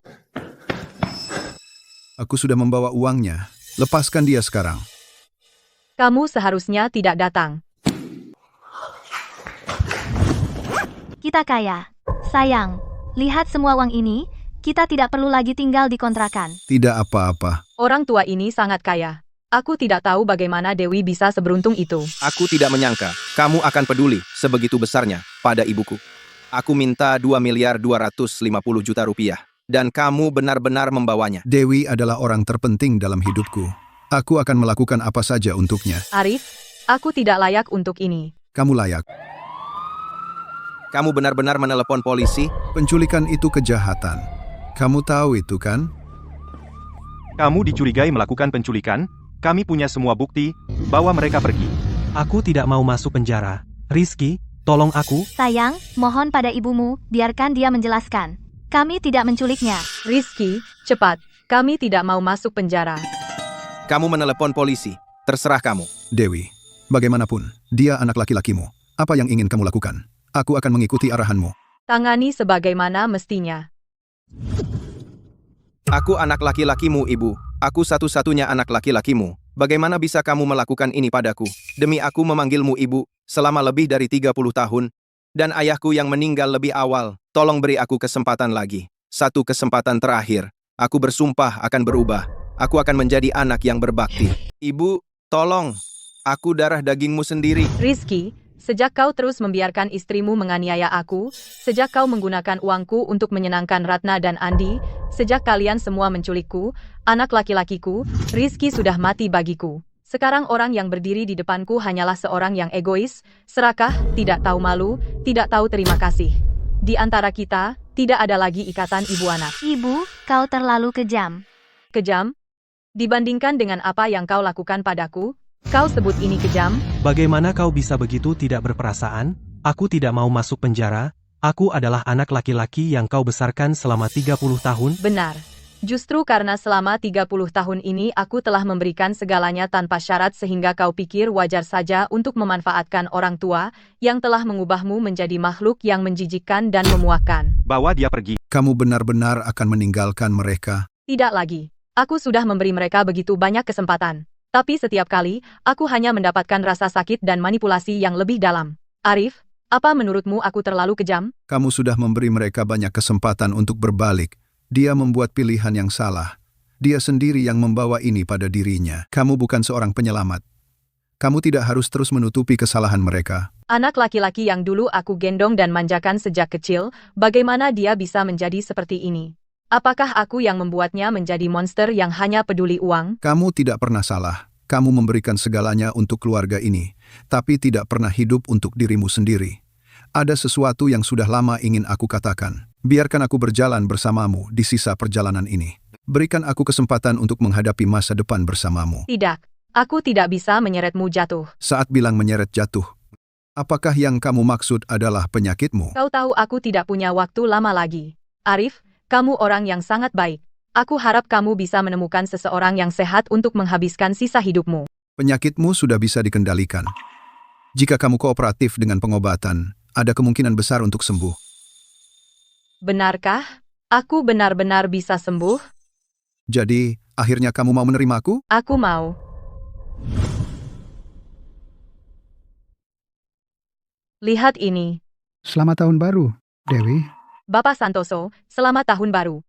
Speaker 10: Aku sudah membawa uangnya. Lepaskan dia sekarang.
Speaker 1: Kamu seharusnya tidak datang.
Speaker 5: Kita kaya. Sayang, lihat semua uang ini, kita tidak perlu lagi tinggal di kontrakan.
Speaker 10: Tidak apa-apa.
Speaker 1: Orang tua ini sangat kaya. Aku tidak tahu bagaimana Dewi bisa seberuntung itu.
Speaker 4: Aku tidak menyangka kamu akan peduli sebegitu besarnya pada ibuku. Aku minta 2.250 juta rupiah. Dan kamu benar-benar membawanya.
Speaker 10: Dewi adalah orang terpenting dalam hidupku. Aku akan melakukan apa saja untuknya.
Speaker 1: Arif, aku tidak layak untuk ini.
Speaker 10: Kamu layak.
Speaker 4: Kamu benar-benar menelepon polisi?
Speaker 10: Penculikan itu kejahatan. Kamu tahu itu kan?
Speaker 8: Kamu dicurigai melakukan penculikan? Kami punya semua bukti, bawa mereka pergi.
Speaker 3: Aku tidak mau masuk penjara. Rizky, tolong aku.
Speaker 5: Sayang, mohon pada ibumu, biarkan dia menjelaskan. Kami tidak menculiknya.
Speaker 1: Rizky, cepat. Kami tidak mau masuk penjara.
Speaker 4: Kamu menelepon polisi. Terserah kamu.
Speaker 10: Dewi, bagaimanapun, dia anak laki-lakimu. Apa yang ingin kamu lakukan? Aku akan mengikuti arahanmu.
Speaker 1: Tangani sebagaimana mestinya.
Speaker 4: Aku anak laki-lakimu, Ibu. Aku satu-satunya anak laki-lakimu. Bagaimana bisa kamu melakukan ini padaku? Demi aku memanggilmu Ibu selama lebih dari 30 tahun. Dan ayahku yang meninggal lebih awal. Tolong beri aku kesempatan lagi. Satu kesempatan terakhir. Aku bersumpah akan berubah. Aku akan menjadi anak yang berbakti. Ibu, tolong. Aku darah dagingmu sendiri.
Speaker 1: Rizky, sejak kau terus membiarkan istrimu menganiaya aku, sejak kau menggunakan uangku untuk menyenangkan Ratna dan Andi, sejak kalian semua menculikku, anak laki-lakiku, Rizky sudah mati bagiku. Sekarang orang yang berdiri di depanku hanyalah seorang yang egois, serakah, tidak tahu malu, tidak tahu terima kasih. Di antara kita, tidak ada lagi ikatan ibu anak.
Speaker 5: Ibu, kau terlalu kejam.
Speaker 1: Kejam? Dibandingkan dengan apa yang kau lakukan padaku, kau sebut ini kejam?
Speaker 3: Bagaimana kau bisa begitu tidak berperasaan? Aku tidak mau masuk penjara. Aku adalah anak laki-laki yang kau besarkan selama 30 tahun.
Speaker 1: Benar. Justru karena selama 30 tahun ini aku telah memberikan segalanya tanpa syarat sehingga kau pikir wajar saja untuk memanfaatkan orang tua yang telah mengubahmu menjadi makhluk yang menjijikkan dan memuakkan.
Speaker 8: Bawa dia pergi.
Speaker 10: Kamu benar-benar akan meninggalkan mereka.
Speaker 1: Tidak lagi. Aku sudah memberi mereka begitu banyak kesempatan. Tapi setiap kali, aku hanya mendapatkan rasa sakit dan manipulasi yang lebih dalam. Arif, apa menurutmu aku terlalu kejam?
Speaker 10: Kamu sudah memberi mereka banyak kesempatan untuk berbalik. Dia membuat pilihan yang salah. Dia sendiri yang membawa ini pada dirinya. Kamu bukan seorang penyelamat. Kamu tidak harus terus menutupi kesalahan mereka.
Speaker 1: Anak laki-laki yang dulu aku gendong dan manjakan sejak kecil, bagaimana dia bisa menjadi seperti ini? Apakah aku yang membuatnya menjadi monster yang hanya peduli uang?
Speaker 10: Kamu tidak pernah salah. Kamu memberikan segalanya untuk keluarga ini, tapi tidak pernah hidup untuk dirimu sendiri. Ada sesuatu yang sudah lama ingin aku katakan. Biarkan aku berjalan bersamamu di sisa perjalanan ini. Berikan aku kesempatan untuk menghadapi masa depan bersamamu.
Speaker 1: Tidak, aku tidak bisa menyeretmu jatuh.
Speaker 10: Saat bilang menyeret jatuh, apakah yang kamu maksud adalah penyakitmu?
Speaker 1: Kau tahu aku tidak punya waktu lama lagi. Arif, kamu orang yang sangat baik. Aku harap kamu bisa menemukan seseorang yang sehat untuk menghabiskan sisa hidupmu.
Speaker 10: Penyakitmu sudah bisa dikendalikan. Jika kamu kooperatif dengan pengobatan, ada kemungkinan besar untuk sembuh.
Speaker 1: Benarkah? Aku benar-benar bisa sembuh?
Speaker 10: Jadi, akhirnya kamu mau menerimaku?
Speaker 1: Aku mau. Lihat ini.
Speaker 11: Selamat tahun baru, Dewi.
Speaker 1: Bapak Santoso, selamat tahun baru.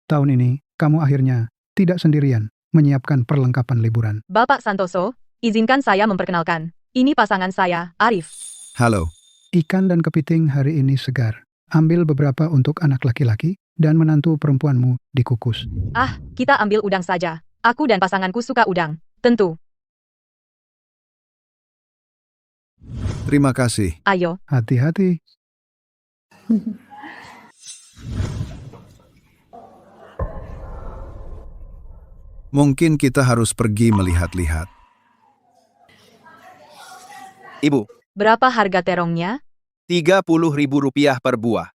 Speaker 11: Tahun ini, kamu akhirnya tidak sendirian menyiapkan perlengkapan liburan.
Speaker 1: Bapak Santoso, izinkan saya memperkenalkan. Ini pasangan saya, Arif.
Speaker 10: Halo.
Speaker 11: Ikan dan kepiting hari ini segar. Ambil beberapa untuk anak laki-laki dan menantu perempuanmu dikukus.
Speaker 1: Ah, kita ambil udang saja. Aku dan pasanganku suka udang. Tentu.
Speaker 10: Terima kasih.
Speaker 1: Ayo.
Speaker 11: Hati-hati.
Speaker 10: Mungkin kita harus pergi melihat-lihat.
Speaker 4: Ibu,
Speaker 1: Berapa harga terongnya?
Speaker 4: Rp30.000 per buah.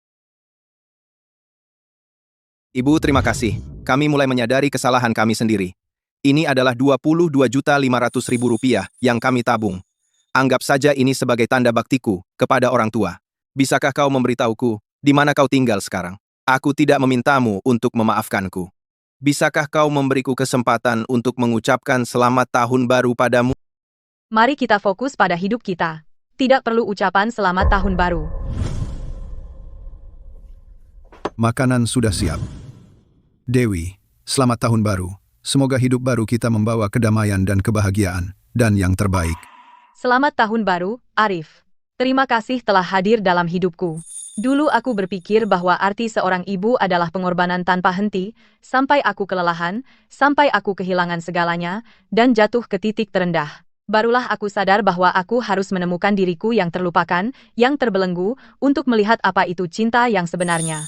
Speaker 4: Ibu, terima kasih. Kami mulai menyadari kesalahan kami sendiri. Ini adalah Rp22.500.000 yang kami tabung. Anggap saja ini sebagai tanda baktiku kepada orang tua. Bisakah kau memberitahuku, di mana kau tinggal sekarang? Aku tidak memintamu untuk memaafkanku. Bisakah kau memberiku kesempatan untuk mengucapkan selamat tahun baru padamu?
Speaker 1: Mari kita fokus pada hidup kita. Tidak perlu ucapan selamat tahun baru.
Speaker 10: Makanan sudah siap. Dewi, selamat tahun baru. Semoga hidup baru kita membawa kedamaian dan kebahagiaan, dan yang terbaik.
Speaker 1: Selamat tahun baru, Arif. Terima kasih telah hadir dalam hidupku. Dulu aku berpikir bahwa arti seorang ibu adalah pengorbanan tanpa henti, sampai aku kelelahan, sampai aku kehilangan segalanya, dan jatuh ke titik terendah. Barulah aku sadar bahwa aku harus menemukan diriku yang terlupakan, yang terbelenggu, untuk melihat apa itu cinta yang sebenarnya.